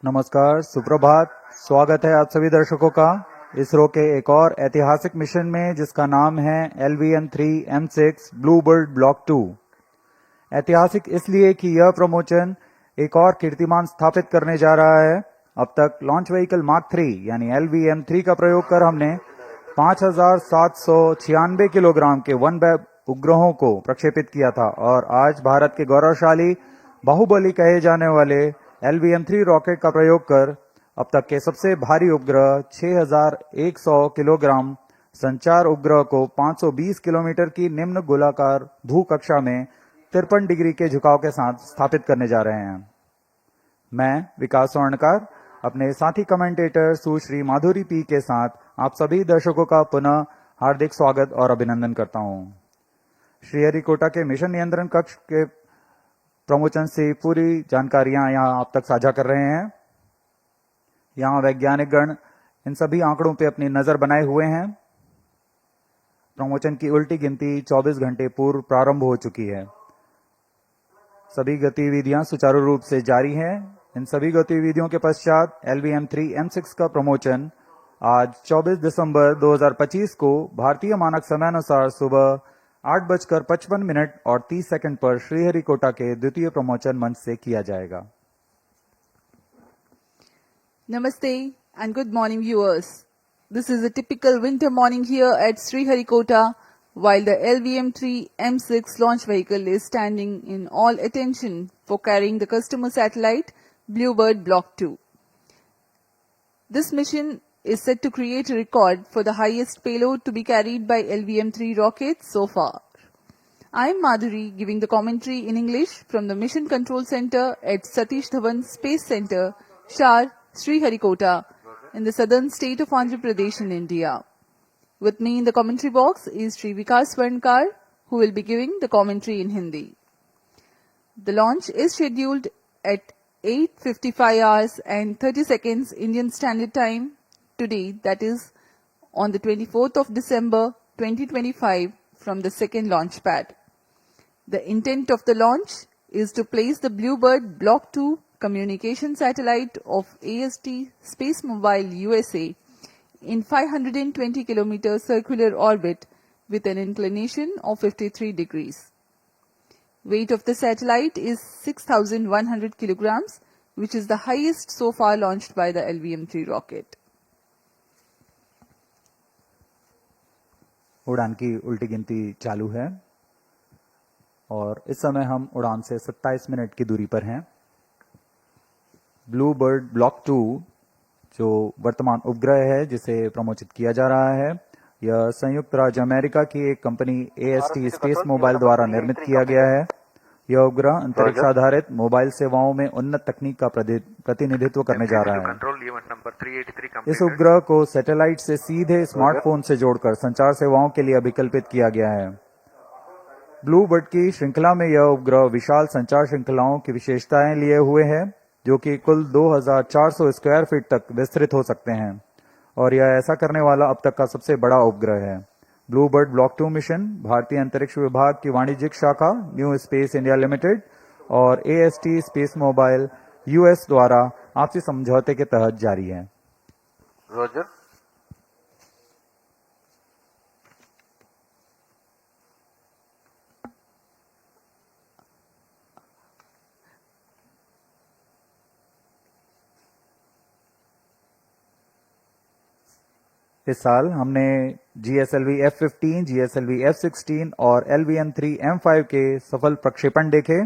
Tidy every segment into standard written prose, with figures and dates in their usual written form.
नमस्कार, सुप्रभात। स्वागत है आप सभी दर्शकों का इसरो के एक और ऐतिहासिक मिशन में जिसका नाम है LVM3-M6 ब्लूबर्ड ब्लॉक 2। ऐतिहासिक इसलिए कि यह प्रमोशन एक और कीर्तिमान स्थापित करने जा रहा है। अब तक लॉन्च व्हीकल मार्क 3 यानी LVM3 का प्रयोग कर हमने 5,796 किलोग्राम के वन वेब उपग्रहों को प्रक्षेपित किया था और आज भारत के गौरवशाली बाहुबली कहे जाने वाले LVM3 रॉकेट का प्रयोग कर अब तक के सबसे भारी उपग्रह 6,100 किलोग्राम संचार उपग्रह को 520 किलोमीटर की निम्न गोलाकार भूकक्षा में 53 डिग्री के झुकाव के साथ स्थापित करने जा रहे हैं। मैं विकास स्वर्णकार अपने साथी कमेंटेटर सुश्री माधुरी पी के साथ आप सभी दर्शकों का पुनः हार्दिक स्वागत और अभिनंदन करता हूं। श्रीहरिकोटा के मिशन नियंत्रण कक्ष के प्रमोशन से पूरी जानकारियां यहां आप तक साझा कर रहे हैं। यहां वैज्ञानिक गण इन सभी आंकड़ों पे अपनी नजर बनाए हुए हैं। प्रमोशन की उल्टी गिनती 24 घंटे पूर्व प्रारंभ हो चुकी है। सभी गतिविधियां सुचारू रूप से जारी हैं। इन सभी गतिविधियों के पश्चात LVM3-M6 का प्रमोशन आज 24 दिसंबर 2025 को भारतीय मानक समयानुसार सुबह 8:55 और 30 सेकंड पर श्रीहरिकोटा के द्वितीय प्रमोशन मंच से किया जाएगा। Namaste and good morning viewers. This is a typical winter morning here at Sriharikota while the LVM3-M6 launch vehicle is standing in all attention for carrying the customer satellite BlueBird Block-2. This mission is set to create a record for the highest payload to be carried by LVM3 rockets so far. I am Madhuri giving the commentary in English from the Mission Control Center at Satish Dhawan Space Center, Shar, Sriharikota, in the southern state of Andhra Pradesh in India. With me in the commentary box is Sri Vikas Swarnkar, who will be giving the commentary in Hindi. The launch is scheduled at 8:55 hours and 30 seconds Indian Standard Time today, that is on the 24th of December 2025 from the second launch pad. The intent of the launch is to place the BlueBird Block 2 communication satellite of AST Space Mobile USA in 520 km circular orbit with an inclination of 53 degrees. Weight of the satellite is 6,100 kilograms, which is the highest so far launched by the LVM3 rocket. उड़ान की उल्टी गिनती चालू है और इस समय हम उड़ान से 27 मिनट की दूरी पर हैं। ब्लूबर्ड ब्लॉक 2 जो वर्तमान उपग्रह है जिसे प्रमोचित किया जा रहा है, यह संयुक्त राज्य अमेरिका की एक कंपनी AST स्पेस मोबाइल द्वारा निर्मित किया गया है। यह उपग्रह अंतरिक्ष आधारित मोबाइल सेवाओं में उन्नत तकनीक का प्रतिनिधित्व करने जा रहा है। इस उपग्रह को सैटेलाइट से सीधे स्मार्टफोन से जोड़कर संचार सेवाओं के लिए अभिकल्पित किया गया है। ब्लूबर्ड की श्रृंखला में यह उपग्रह विशाल संचार श्रृंखलाओं की विशेषताएं लिए हुए है जो कि कुल 2,400 स्क्वायर फीट तक विस्तृत हो सकते हैं और यह ऐसा करने वाला अब तक का सबसे बड़ा उपग्रह है। ब्लूबर्ड ब्लॉक 2 मिशन भारतीय अंतरिक्ष विभाग की वाणिज्यिक शाखा न्यू स्पेस इंडिया लिमिटेड और AST स्पेस मोबाइल US द्वारा आपसी समझौते के तहत जारी है। रोजर। इस साल हमने GSLV F-15, GSLV F-16 और LVM3-M5 के सफल प्रक्षेपण देखे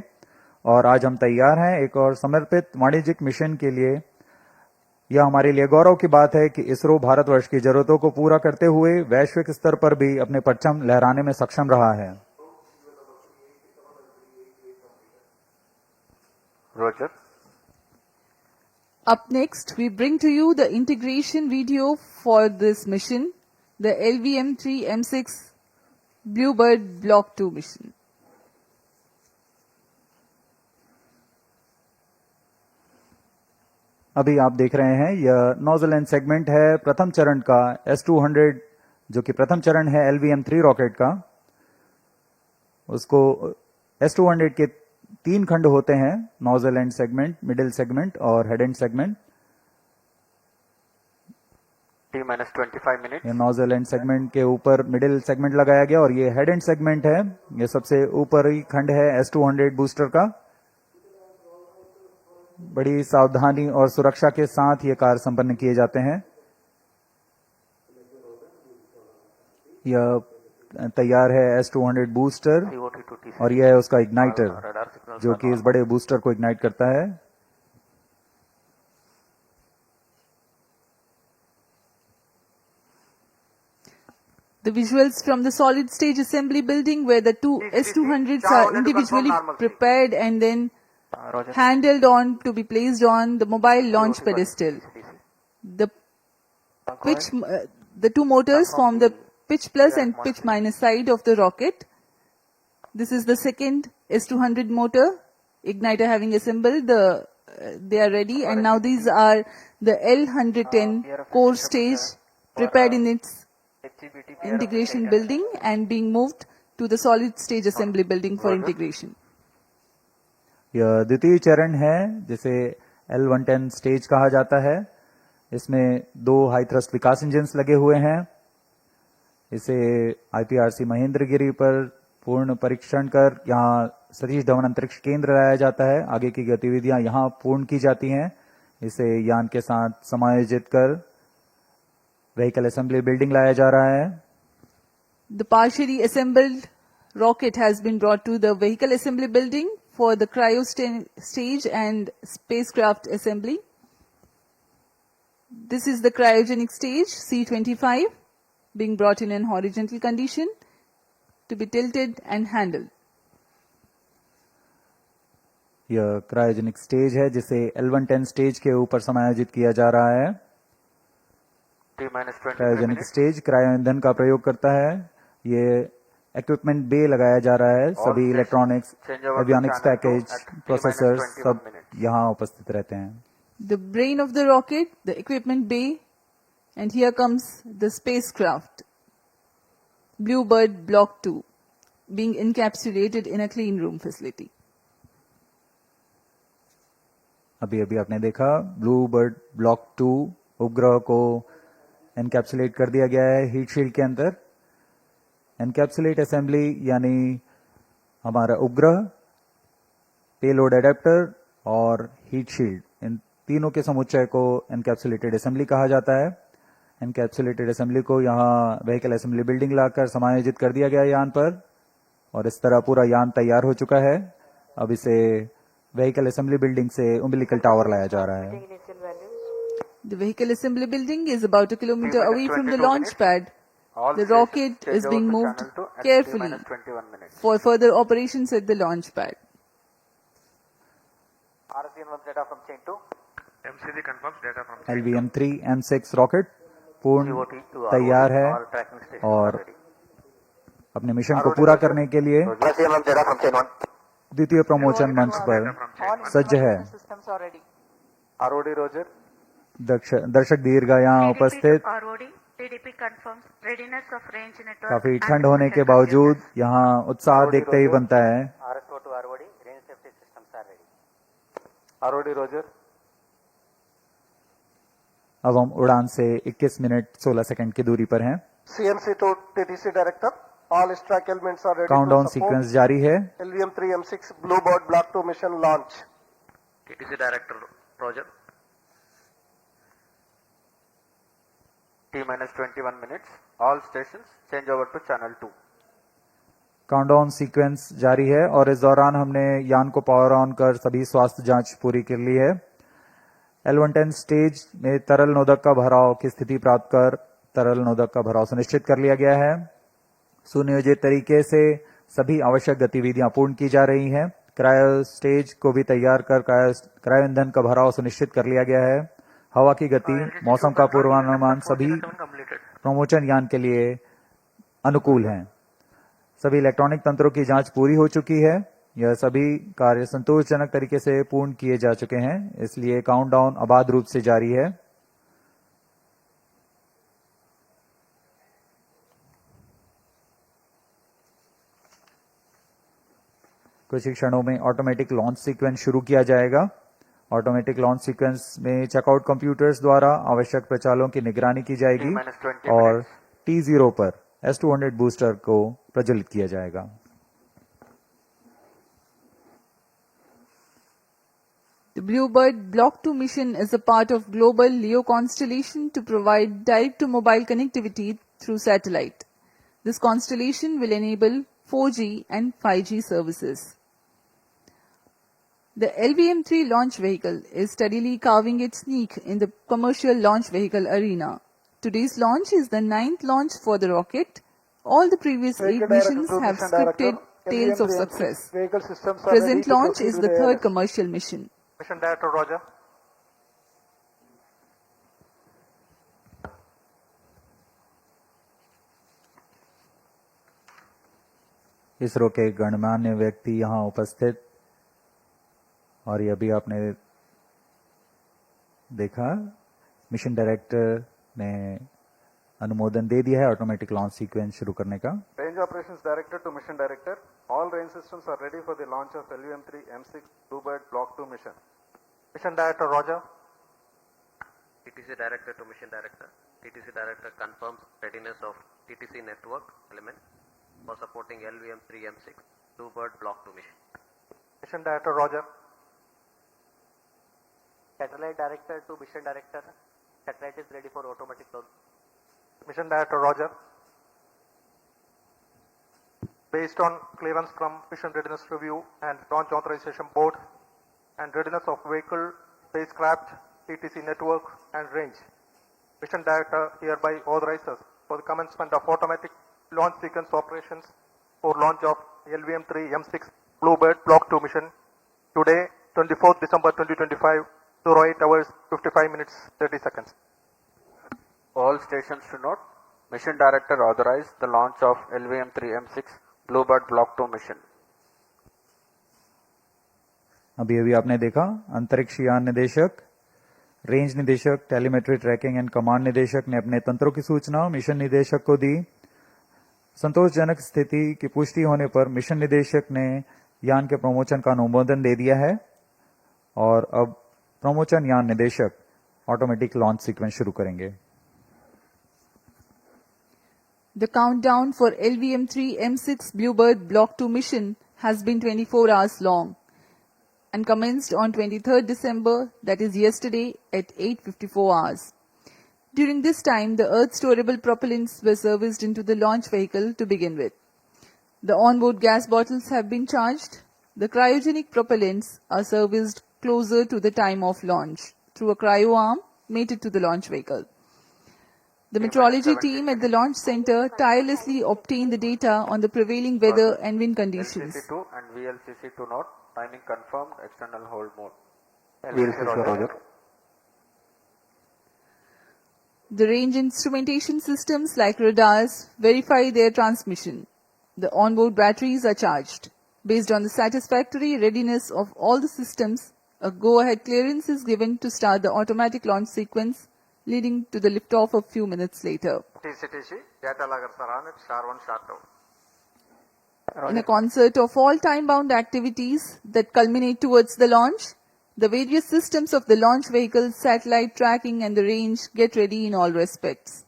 और आज हम तैयार हैं एक और समर्पित वाणिज्यिक मिशन के लिए। यह हमारे लिए गौरव की बात है कि इसरो भारतवर्ष की जरूरतों को पूरा करते हुए वैश्विक स्तर पर भी अपने परचम लहराने में सक्षम रहा है। Roger. Up next, we bring to you the integration video for this mission, the LVM3-M6 BlueBird Block 2 mission. अभी आप देख रहे हैं यह नोजल एंड सेगमेंट है प्रथम चरण का S-200 जो कि प्रथम चरण है LVM3 रॉकेट का। उसको S-200 के 3 खंड होते हैं, nozzle end segment, middle segment और head end segment. T minus 25 minutes. ये नोजल एंड सेगमेंट के ऊपर मिडिल सेगमेंट लगाया गया और ये हेड एंड सेगमेंट है। ये सबसे ऊपरी खंड है S200 बूस्टर का। बड़ी सावधानी और सुरक्षा के साथ ये कार्य संपन्न किए जाते हैं। यह तैयार है S200 booster COT to TC. और यह है उसका इग्नाइटर Radar signals जो are कि इस बड़े बूस्टर को इग्नाइट करता है। The visuals from the solid stage assembly building where the two S200s are individually prepared and then Roger. handled on to be placed on the mobile launch pedestal. The pitch, the two motors form the pitch plus and pitch minus side of the rocket. This is the second S200 motor, igniter having assembled. They are ready, and now these are the L110 core stage prepared in its integration building and being moved to the solid stage assembly building for integration. यह द्वितीय चरण है जिसे L110 stage कहा जाता है। इसमें दो हाई थ्रस्ट विकास इंजन्स लगे हुए हैं। इसे IPRC महेंद्रगिरी पर पूर्ण परीक्षण कर यहाँ सतीश धवन अंतरिक्ष केंद्र लाया जाता है। आगे की गतिविधियां यहाँ पूर्ण की जाती हैं। इसे यान के साथ समायोजित कर व्हीकल असेंबली बिल्डिंग लाया जा रहा है। The partially assembled rocket has been brought to the vehicle assembly building for the cryo stage and spacecraft assembly. This is the cryogenic stage C25 being brought in an horizontal condition to be tilted and handled. यह cryogenic stage है जिसे L110 stage के ऊपर समायोजित किया जा रहा है। T minus 23 cryogenic minutes. Stage cryo ईंधन का प्रयोग करता है। ये इक्विपमेंट बे लगाया जा रहा है। सभी इलेक्ट्रॉनिक्स, एवियोनिक्स पैकेज, प्रोसेसर्स सब यहाँ उपस्थित रहते हैं। The brain of the rocket, the equipment bay, and here comes the spacecraft, BlueBird Block-2, being encapsulated in a clean room facility. अभी अभी आपने देखा ब्लू बर्ड ब्लॉक 2 उपग्रह को एनकैप्सुलेट कर दिया गया है हीट शील्ड के अंदर। एनकैप्सुलेट असेंबली यानी हमारा उपग्रह, पेलोड एडेप्टर और हीट शील्ड, इन तीनों के समुच्चय को एनकैप्सुलेटेड असेंबली कहा जाता है। एनकैप्सुलेटेड असेंबली को यहाँ व्हीकल असेंबली बिल्डिंग लाकर समायोजित कर दिया गया यान पर और इस तरह पूरा यान तैयार हो चुका है। अब इसे व्हीकल असेंबली बिल्डिंग से उम्बिलिकल टावर लाया जा रहा है। The vehicle assembly building is about a kilometer away from the launch pad. The rocket is being moved carefully for further operations at the launch pad. RSN1 data from chain 2. MCD confirms data from chain 2. LVM3-M6 rocket पूर्ण COT to तैयार है all tracking stations और are ready. अपने mission को पूरा करने के लिए RSN1 data from chain 1. द्वितीय प्रमोचन मंच पर सज्ज है। ROD Roger. दर्शक दीर्घ यहाँ उपस्थित ROD, TDP confirms readiness of range network. काफी ठंड होने के बावजूद यहाँ उत्साह देखते ही बनता है। RSO to ROD, range safety systems are ready. ROD Roger. अब हम उड़ान से 21 मिनट 16 सेकंड की दूरी पर हैं। CMC to TTC director. All stack elements are ready countdown to support sequence जारी है। LVM3-M6 BlueBird Block-2 mission launch. TTC Director Roger. T minus 21 minutes. All stations change over to channel 2. Countdown sequence जारी है और इस दौरान हमने यान को पावर ऑन कर सभी स्वास्थ्य जांच पूरी कर ली है। L110 स्टेज में तरल नोदक का भराव की स्थिति प्राप्त कर तरल नोदक का भराव सुनिश्चित कर लिया गया है। सुनियोजित तरीके से सभी आवश्यक गतिविधियां पूर्ण की जा रही हैं। क्रायो स्टेज को भी तैयार कर क्रायो ईंधन का भराव सुनिश्चित कर लिया गया है। हवा की गति, मौसम का पूर्वानुमान सभी प्रमोचन यान के लिए अनुकूल हैं। सभी इलेक्ट्रॉनिक तंत्रों की जांच पूरी हो चुकी है। यह सभी कार्य संतोषजनक तरीके से पूर्ण किए जा चुके हैं, इसलिए काउंटडाउन अबाध रूप से जारी है। कुछ ही क्षणों में ऑटोमेटिक लॉन्च सीक्वेंस शुरू किया जाएगा ऑटोमेटिक लॉन्च सीक्वेंस में चेकआउट कंप्यूटर्स द्वारा आवश्यक प्रचालों की निगरानी की जाएगी T-20 और minutes. T0 पर S200 बूस्टर को प्रज्वलित किया जाएगा। The BlueBird Block-2 mission is a part of global LEO constellation to provide direct-to-mobile connectivity through satellite. This constellation will enable 4G and 5G services. The LVM-3 launch vehicle is steadily carving its niche in the commercial launch vehicle arena. Today's launch is the 9th launch for the rocket. All the previous 8 Vehicle Director missions to have Mission Director, scripted tales of LVM3-M6 success. vehicle systems are ready Present to launch proceed is with the third ALS. commercial mission. Mission Director Roger. ISRO के गणमान्य व्यक्ति यहाँ उपस्थित, और ये अभी आपने देखा मिशन डायरेक्टर ने अनुमोदन दे दिया है ऑटोमेटिक लॉन्च सीक्वेंस शुरू करने का। Range Operations Director to Mission Director, all range systems are ready for the launch of LVM3-M6 BlueBird Block 2 mission. Mission Director Roger. TTC Director to Mission Director. TTC Director confirms readiness of TTC network element for supporting LVM3-M6 BlueBird Block 2 mission. Mission Director Roger. Satellite Director to Mission Director. Satellite is ready for automatic launch. Mission Director Roger. Based on clearance from Mission Readiness Review and Launch Authorization Board and readiness of vehicle, spacecraft, TTC network and range, Mission Director hereby authorizes for the commencement of automatic launch sequence operations for launch of LVM3-M6 BlueBird Block 2 mission today, 24th December 2025, 08 hours 55 minutes 30 seconds. All stations to note, Mission Director authorized the launch of LVM3-M6 BlueBird Block 2 mission. अभी अभी आपने देखा अंतरिक्ष यान निदेशक, range निदेशक, telemetry tracking and command निदेशक ने अपने तंत्रों की सूचना मिशन निदेशक को दी। संतोषजनक स्थिति की पुष्टि होने पर मिशन निदेशक ने यान के प्रमोशन का अनुमोदन दे दिया है और अब प्रमोशन यान निदेशक ऑटोमेटिक लॉन्च सीक्वेंस शुरू करेंगे। The countdown for LVM3-M6 BlueBird Block 2 mission has been 24 hours long and commenced on 23rd December, that is yesterday, at 8:54 hours. During this time, the Earth storable propellants were serviced into the launch vehicle to begin with. The onboard gas bottles have been charged. The cryogenic propellants are serviced closer to the time of launch through a cryo arm mated to the launch vehicle. The meteorology team at the launch center tirelessly obtained the data on the prevailing weather and wind conditions. LCC2 and VLCC2 note, timing confirmed, external hold mode. VLCC Roger. The range instrumentation systems like radars verify their transmission. The onboard batteries are charged. Based on the satisfactory readiness of all the systems, a go-ahead clearance is given to start the automatic launch sequence, leading to the liftoff a few minutes later. TCTC, data logger Saran, SHAR1, SHAR2. In a concert of all time-bound activities that culminate towards the launch, the various systems of the launch vehicle, satellite tracking and the range get ready in all respects.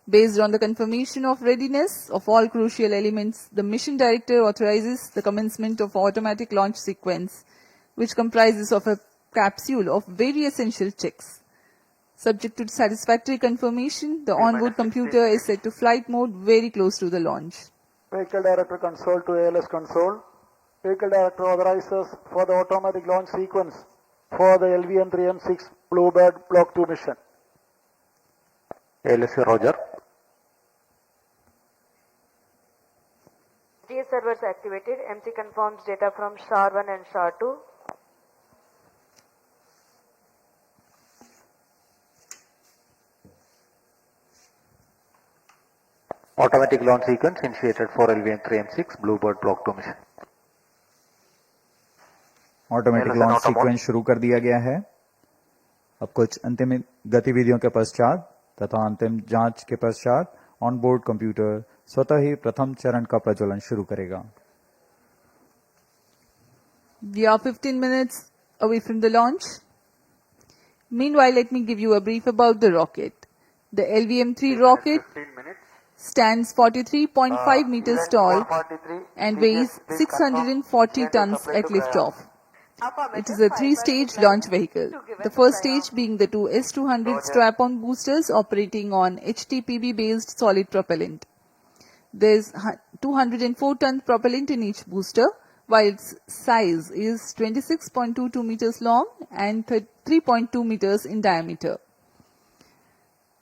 Based on the confirmation of readiness of all crucial elements, the mission director authorizes the commencement of automatic launch sequence, which comprises of a capsule of very essential checks. Subject to satisfactory confirmation, the onboard computer is set to flight mode very close to the launch. Vehicle Director console to ALS console. Vehicle Director authorizes for the automatic launch sequence for the LVM3-M6 BlueBird Block 2 mission. LSC Roger. GS servers activated. MC confirms data from SHAR1 and SHAR2. Automatic launch sequence initiated for LVM3-M6 BlueBird Block 2 mission. Automatic launch sequence शुरू कर दिया गया है। अब कुछ अंतिम गतिविधियों के पश्चात तथा अंतिम जांच के पश्चात ऑनबोर्ड कंप्यूटर स्वतः ही प्रथम चरण का प्रज्वलन शुरू करेगा। We are 15 minutes away from the launch. Meanwhile, let me give you a brief about the rocket. The LVM-3 rocket stands 43.5 meters tall and weighs 640 tons at liftoff. It is a three-stage launch vehicle. The first stage being the two S-200 strap-on boosters operating on HTPB-based solid propellant. There is 204-ton propellant in each booster, while its size is 26.22 meters long and 3.2 meters in diameter.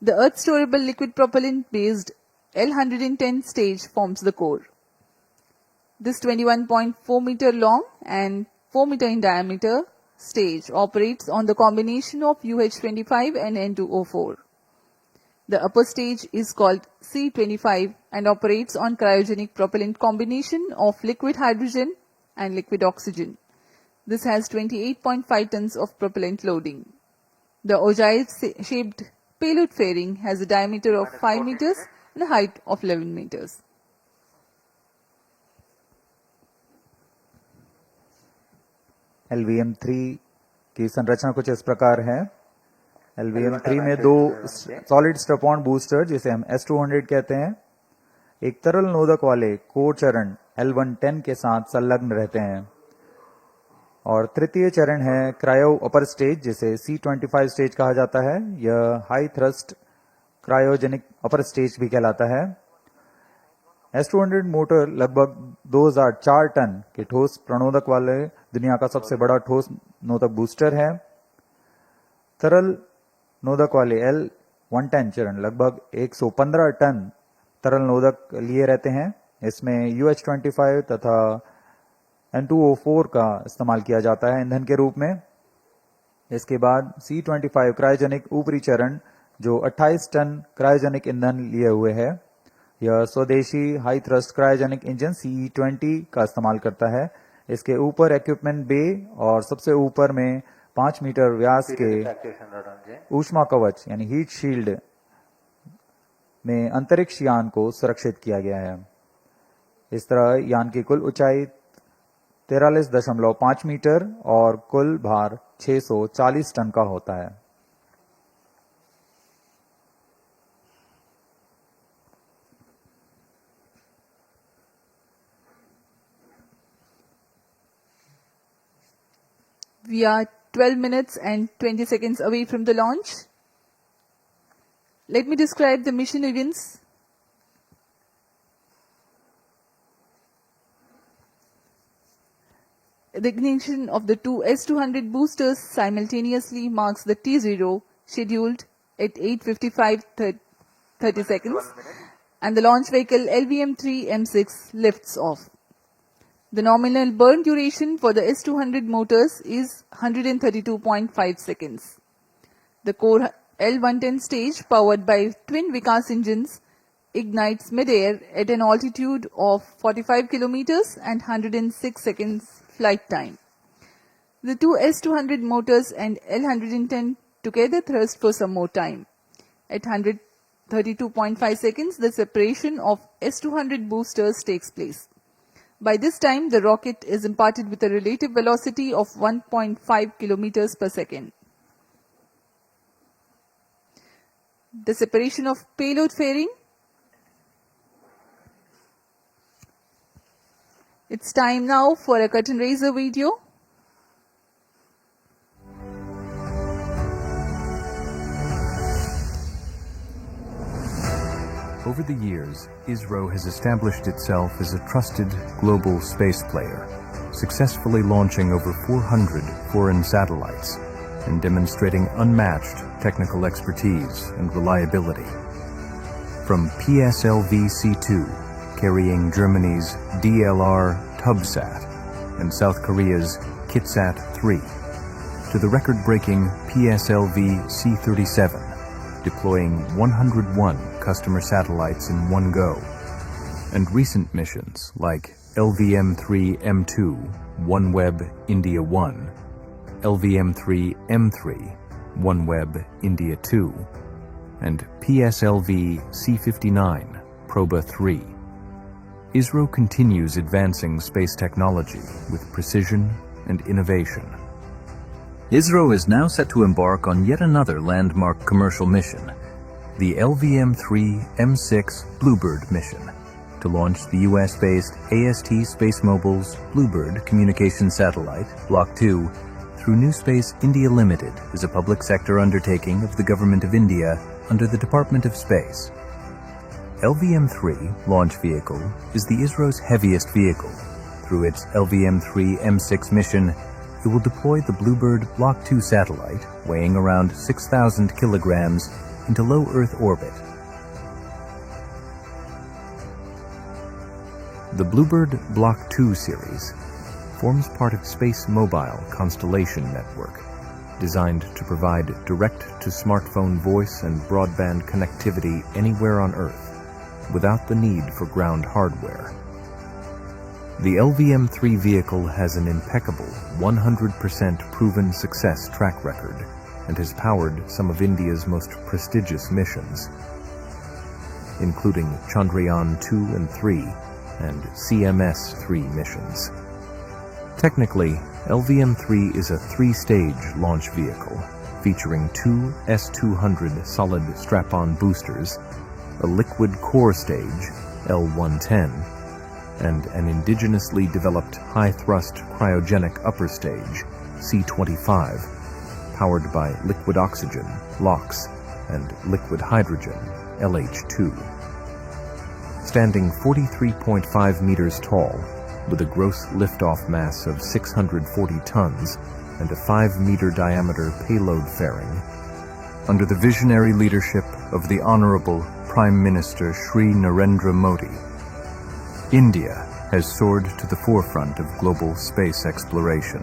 The Earth-storable liquid propellant-based L110 stage forms the core. This 21.4 meter long and 4 meter in diameter stage operates on the combination of UH-25 and N2O4. The upper stage is called C-25 and operates on cryogenic propellant combination of liquid hydrogen and liquid oxygen. This has 28.5 tons of propellant loading. The ogive-shaped payload fairing has a diameter of 5 meters and a height of 11 meters. LVM-3 की संरचना कुछ इस प्रकार है। LVM-3 में दो solid strap-on booster जिसे हम S-200 कहते हैं, एक तरल नोदक वाले कोर चरण L110 के साथ संलग्न रहते हैं और तृतीय चरण है क्रायो अपर स्टेज जिसे C-25 स्टेज कहा जाता है। यह high thrust cryogenic upper stage भी कहलाता है। S-200 मोटर लगभग 2004 टन के ठोस प्रणोदक वाले दुनिया का सबसे बड़ा ठोस नोदक बूस्टर है। तरल नोदक वाले L110 चरण लगभग 115 टन तरल नोदक लिए रहते हैं। इसमें UH-25 तथा N2O4 का इस्तेमाल किया जाता है ईंधन के रूप में। इसके बाद C-25 क्रायोजेनिक ऊपरी चरण जो 28 टन क्रायोजेनिक ईंधन लिए हुए है। यह स्वदेशी high thrust cryogenic engine CE-20 का इस्तेमाल करता है। इसके ऊपर इक्विपमेंट बे और सबसे ऊपर में 5 मीटर व्यास के ऊष्मा कवच यानी हीट शील्ड में अंतरिक्ष यान को सुरक्षित किया गया है। इस तरह यान की कुल ऊंचाई 43.5 मीटर और कुल भार 640 टन का होता है। We are 12 minutes and 20 seconds away from the launch. Let me describe the mission events. The ignition of the two S-200 boosters simultaneously marks the T0 scheduled at 8:55:30 seconds and the launch vehicle LVM3-M6 lifts off. The nominal burn duration for the S-200 motors is 132.5 seconds. The core L110 stage, powered by twin Vikas engines, ignites mid-air at an altitude of 45 kilometers and 106 seconds flight time. The two S-200 motors and L110 together thrust for some more time. At 132.5 seconds, the separation of S-200 boosters takes place. By this time, the rocket is imparted with a relative velocity of 1.5 kilometers per second. The separation of payload fairing. It's time now for a curtain raiser video. Over the years, ISRO has established itself as a trusted global space player, successfully launching over 400 foreign satellites and demonstrating unmatched technical expertise and reliability. From PSLV-C2, carrying Germany's DLR Tubsat and South Korea's Kitsat-3, to the record-breaking PSLV-C37, deploying 101 customer satellites in one go, and recent missions like LVM3-M2, OneWeb India 1, LVM3-M3, OneWeb India 2, and PSLV-C59, Proba 3. ISRO continues advancing space technology with precision and innovation. ISRO is now set to embark on yet another landmark commercial mission, the LVM3-M6 BlueBird mission, to launch the US-based AST SpaceMobile's BlueBird communication satellite, Block-2, through New Space India Limited as a public sector undertaking of the Government of India under the Department of Space. LVM-3 launch vehicle is the ISRO's heaviest vehicle. Through its LVM3-M6 mission, it will deploy the BlueBird Block-2 satellite, weighing around 6,000 kilograms, into low Earth orbit. The BlueBird Block-2 series forms part of Space Mobile Constellation Network, designed to provide direct-to-smartphone voice and broadband connectivity anywhere on Earth, without the need for ground hardware. The LVM-3 vehicle has an impeccable 100% proven success track record and has powered some of India's most prestigious missions, including Chandrayaan-2 and 3 and CMS-3 missions. Technically, LVM-3 is a three-stage launch vehicle featuring two S-200 solid strap-on boosters, a liquid core stage, L-110, and an indigenously developed high-thrust cryogenic upper stage, C-25, powered by liquid oxygen, LOX, and liquid hydrogen, LH2. Standing 43.5 meters tall, with a gross liftoff mass of 640 tons and a 5-meter diameter payload fairing, under the visionary leadership of the Honorable Prime Minister Shri Narendra Modi, India has soared to the forefront of global space exploration.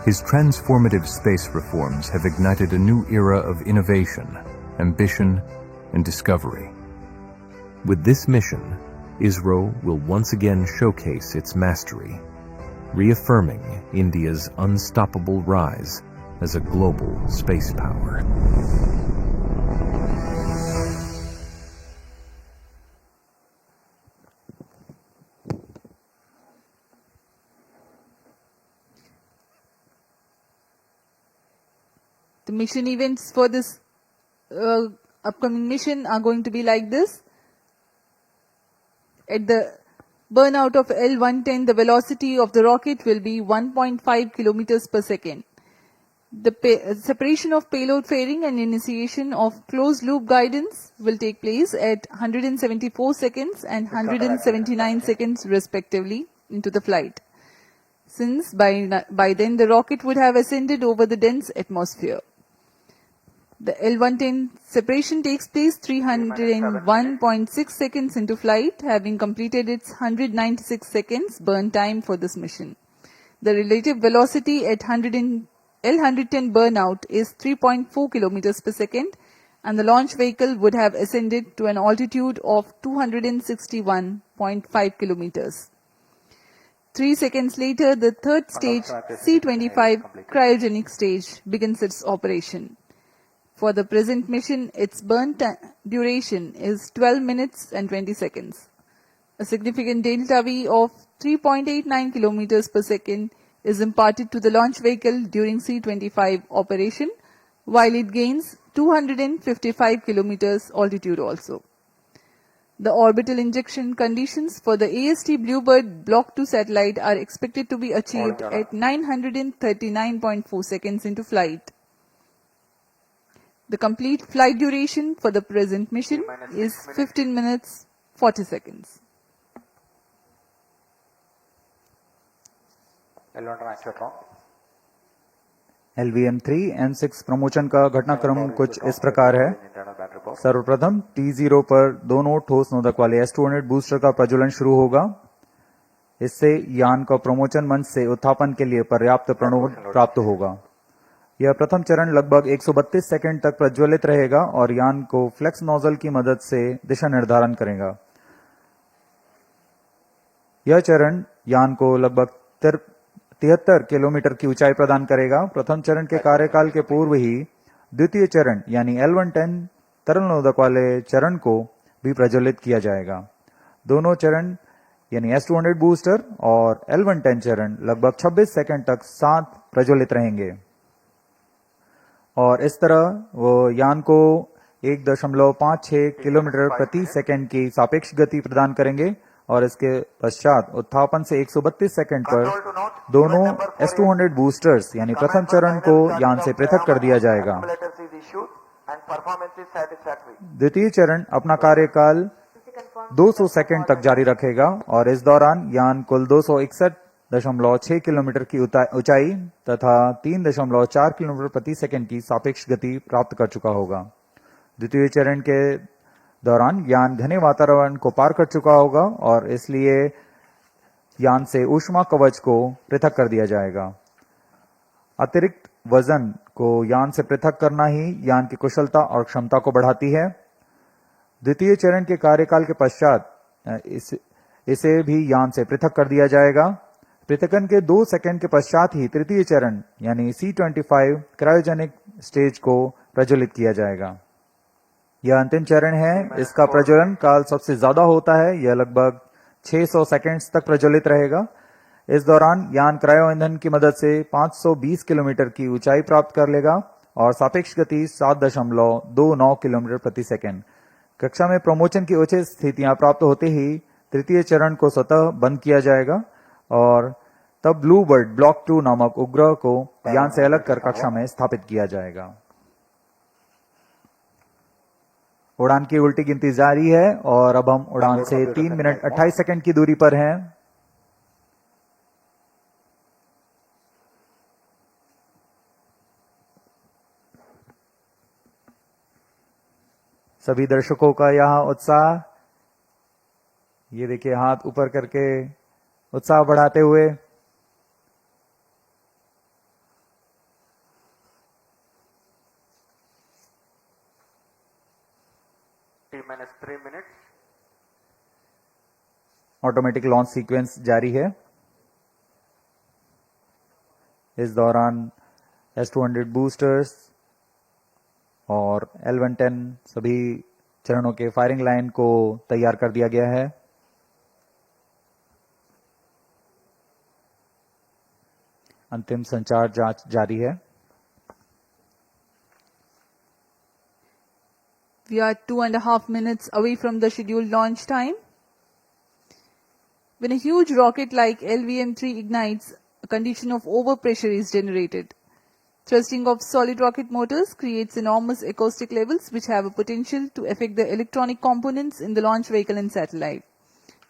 His transformative space reforms have ignited a new era of innovation, ambition, and discovery. With this mission, ISRO will once again showcase its mastery, reaffirming India's unstoppable rise as a global space power. The mission events for this upcoming mission are going to be like this. At the burnout of L-110, the velocity of the rocket will be 1.5 kilometers per second. The separation of payload fairing and initiation of closed-loop guidance will take place at 174 seconds and 179 seconds respectively into the flight, since by then the rocket would have ascended over the dense atmosphere. The L-110 separation takes place 301.6 seconds into flight, having completed its 196 seconds burn time for this mission. The relative velocity at L-110 burnout is 3.4 kilometers per second, and the launch vehicle would have ascended to an altitude of 261.5 kilometers. 3 seconds later, the third stage, C-25 cryogenic stage, begins its operation. For the present mission, its burn duration is 12 minutes and 20 seconds. A significant delta V of 3.89 kilometers per second is imparted to the launch vehicle during C-25 operation, while it gains 255 kilometers altitude also. The orbital injection conditions for the AST BlueBird Block-2 satellite are expected to be achieved at 939.4 seconds into flight. The complete flight duration for the present mission is 15 minutes 40 seconds. LVM3-M6 promotion का घटनाक्रम कुछ इस प्रकार है। सर्वप्रथम T0 पर दोनों ठोस नोदक वाले S-200 बूस्टर का प्रज्वलन शुरू होगा। इससे यान का प्रमोशन मंच से उत्थापन के लिए पर्याप्त प्रणोद प्राप्त होगा। यह प्रथम चरण लगभग 132 सेकंड तक प्रज्वलित रहेगा और यान को फ्लेक्स नोजल की मदद से दिशा निर्धारण करेगा। यह चरण यान को लगभग 73 किलोमीटर की ऊंचाई प्रदान करेगा। प्रथम चरण के कार्यकाल के पूर्व ही द्वितीय चरण यानी L-110 तरल नोदक वाले चरण को भी प्रज्वलित किया जाएगा। दोनों चरण यानी S200 बूस्टर और L110 चरण लगभग 26 सेकंड तक साथ प्रज्वलित रहेंगे और इस तरह वो यान को 1.56 किलोमीटर प्रति सेकंड की सापेक्ष गति प्रदान करेंगे और इसके पश्चात उत्थापन से 132 सेकंड पर दोनों S200 बूस्टर्स यानी प्रथम चरण को यान से पृथक कर दिया जाएगा। द्वितीय चरण अपना कार्यकाल 200 सेकंड तक जारी रखेगा और इस दौरान यान कुल 261.6 किलोमीटर की ऊंचाई तथा 3.4 किलोमीटर प्रति सेकंड की सापेक्ष गति प्राप्त कर चुका होगा। द्वितीय चरण के दौरान यान घने वातावरण को पार कर चुका होगा और इसलिए यान से ऊष्मा कवच को पृथक कर दिया जाएगा। अतिरिक्त वजन को यान से पृथक करना ही यान की कुशलता और क्षमता को बढ़ाती है। द्वितीय चरण के कार्यकाल के पश्चात इसे भी यान से पृथक कर दिया जाएगा। पृथकन के 2 सेकंड के पश्चात ही तृतीय चरण यानी C25 क्रायोजेनिक स्टेज को प्रज्वलित किया जाएगा। यह अंतिम चरण है। इसका प्रज्वलन काल सबसे ज्यादा होता है। यह लगभग 600 सेकंड्स तक प्रज्वलित रहेगा। इस दौरान यान क्रायो ईंधन की मदद से 520 किलोमीटर की ऊंचाई प्राप्त कर लेगा और सापेक्ष गति 7.29 किलोमीटर प्रति सेकंड। कक्षा में प्रमोशन की उचित स्थितियां प्राप्त होते ही तृतीय चरण को स्वतः बंद किया जाएगा और तब ब्लूबर्ड ब्लॉक 2 नामक उपग्रह को यान से अलग कर कक्षा में स्थापित किया जाएगा। उड़ान की उल्टी गिनती जारी है और अब हम उड़ान से 3 मिनट 28 सेकंड की दूरी पर हैं। सभी दर्शकों का यहाँ उत्साह, ये देखिए हाथ ऊपर करके उत्साह बढ़ाते हुए। T-3 minutes. Automatic launch sequence जारी है। इस दौरान S200 बूस्टर्स और L110 सभी चरणों के फायरिंग लाइन को तैयार कर दिया गया है। अंतिम संचार जांच जारी है। We are 2.5 minutes away from the scheduled launch time. When a huge rocket like LVM3 ignites, a condition of overpressure is generated. Thrusting of solid rocket motors creates enormous acoustic levels which have a potential to affect the electronic components in the launch vehicle and satellite.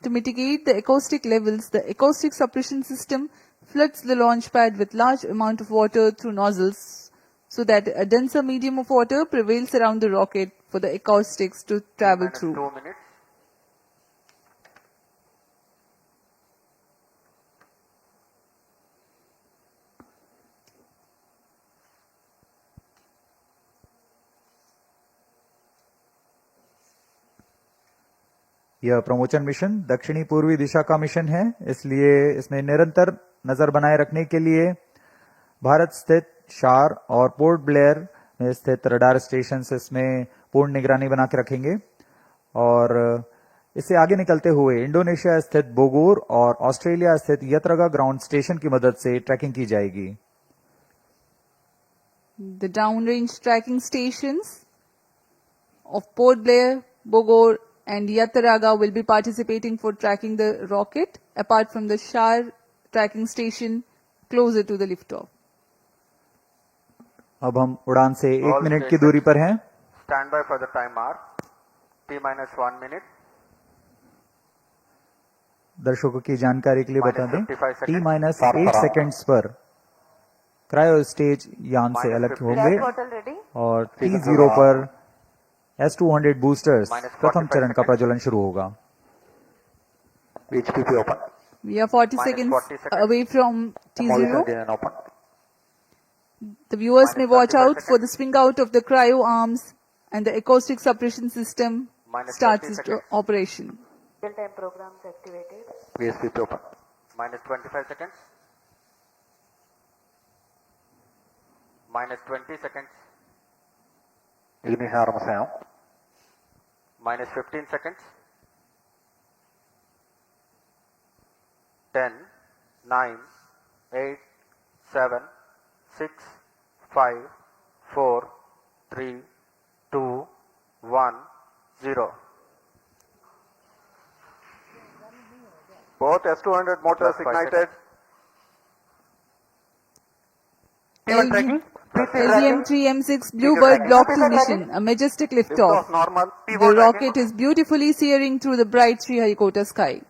To mitigate the acoustic levels, the acoustic suppression system floods the launch pad with large amount of water through nozzles so that a denser medium of water prevails around the rocket for the acoustics to travel through. 2 minutes. यह promotion mission दक्षिणी पूर्वी दिशा का mission है, इसलिए इसमें निरंतर नजर बनाए रखने के लिए भारत स्थित शार और पोर्ट ब्लेयर में स्थित रडार स्टेशन इसमें पूर्ण निगरानी बना के रखेंगे और इससे आगे निकलते हुए इंडोनेशिया स्थित बोगोर और ऑस्ट्रेलिया स्थित यत्रगा ग्राउंड स्टेशन की मदद से ट्रैकिंग की जाएगी। The downrange tracking stations of Port Blair, Bogor and Yataraga will be participating for tracking the rocket apart from the Shar tracking station closer to the liftoff. अब हम उड़ान से 1 मिनट की दूरी पर हैं। Stand by for the timer. T-1 minute. दर्शकों की जानकारी के लिए बता दें, -55 T-8 सेकंड्स पर क्रायो स्टेज यान से अलग होंगे और T0 पर S200 बूस्टर्स प्रथम चरण का प्रज्वलन शुरू होगा। HPP open. We are 40 Minus seconds 40 seconds. away from T0. Engine open. The viewers may Minus watch 35 out for the swing out of the cryo arms and the acoustic suppression system Minus starts 30 its seconds. operation. Real-time programs activated. VSPP open. -25 seconds. -20 seconds. Ignition arms down. -15 seconds. 10, 9, 8, 7, 6, 5, 4, 3, 2, 1, 0. Both S200 motors ignited. LVM3-M6 BlueBird Block-2 mission, a majestic liftoff. Liftoff normal. The rocket is beautifully searing through the bright Sriharikota sky.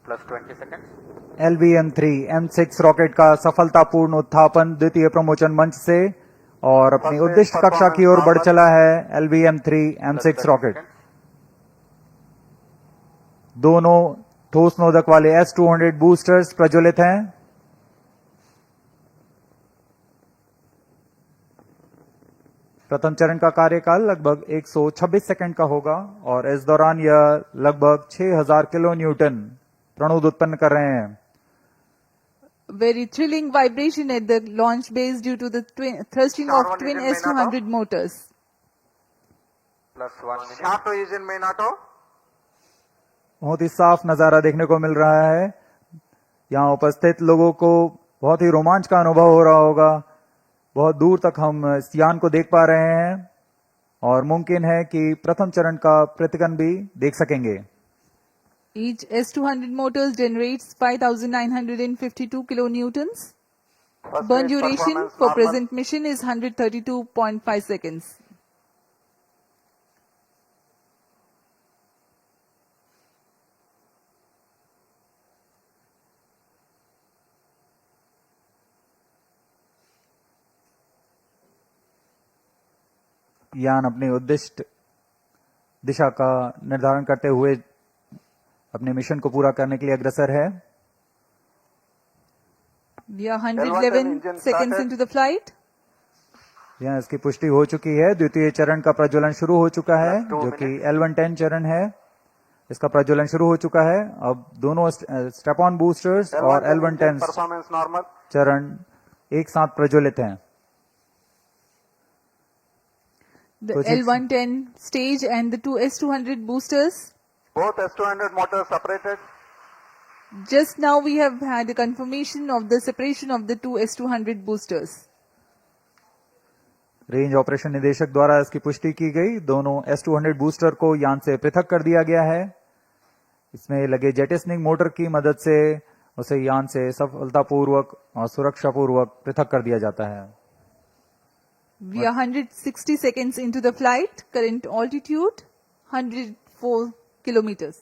Plus 20 seconds. LVM3-M6 rocket का सफलतापूर्ण उत्थापन द्वितीय प्रमोचन मंच से और अपनी उद्दिष्ट कक्षा की ओर बढ़ चला है LVM3-M6 रॉकेट। दोनों ठोस नोदक वाले S200 बूस्टर्स प्रज्वलित हैं। प्रथम चरण का कार्यकाल लगभग 126 सेकंड का होगा और इस दौरान यह लगभग 6000 किलो न्यूटन प्रणोद उत्पन्न कर रहे हैं। Very thrilling vibration at the launch base due to the thrusting of twin S200 motors. Plus 1 minute. Shato is in main auto. बहुत ही साफ नजारा देखने को मिल रहा है। यहाँ उपस्थित लोगों को बहुत ही रोमांच का अनुभव हो रहा होगा। बहुत दूर तक हम इस यान को देख पा रहे हैं और मुमकिन है कि प्रथम चरण का प्रतिगन भी देख सकेंगे। Each S200 motors generates 5,952 kilonewtons. Burn duration for present mission is 132.5 seconds. यान अपनी उद्दिष्ट दिशा का निर्धारण करते हुए अपने मिशन को पूरा करने के लिए अग्रसर है। We are 111 seconds into the flight. यहाँ इसकी पुष्टि हो चुकी है। द्वितीय चरण का प्रज्वलन शुरू हो चुका है जो कि L110 चरण है। इसका प्रज्वलन शुरू हो चुका है। अब दोनों स्टेप ऑन बूस्टर्स और L110 चरण एक साथ प्रज्वलित हैं। The L110 stage and the two S200 boosters. Both S200 motors separated. Just now we have had a confirmation of the separation of the two S200 boosters. Range operation निदेशक द्वारा इसकी पुष्टि की गई। दोनों S200 बूस्टर को यान से पृथक कर दिया गया है। इसमें लगे जेटिसनिंग मोटर की मदद से उसे यान से सफलतापूर्वक और सुरक्षापूर्वक पृथक कर दिया जाता है। We are 160 seconds into the flight. Current altitude 104 kilometers.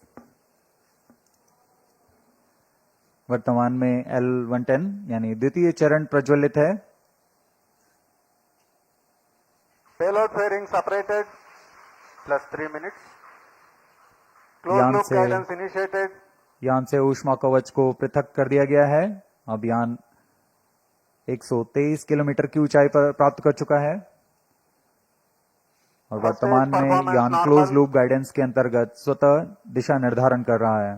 वर्तमान में L110 यानी द्वितीय चरण प्रज्वलित है। Payload fairing separated. Plus 3 minutes. Closed loop guidance initiated. यान से ऊष्मा कवच को पृथक कर दिया गया है। अब यान 123 किलोमीटर की ऊंचाई पर प्राप्त कर चुका है और वर्तमान में यान क्लोज लूप गाइडेंस के अंतर्गत स्वतः दिशा निर्धारण कर रहा है।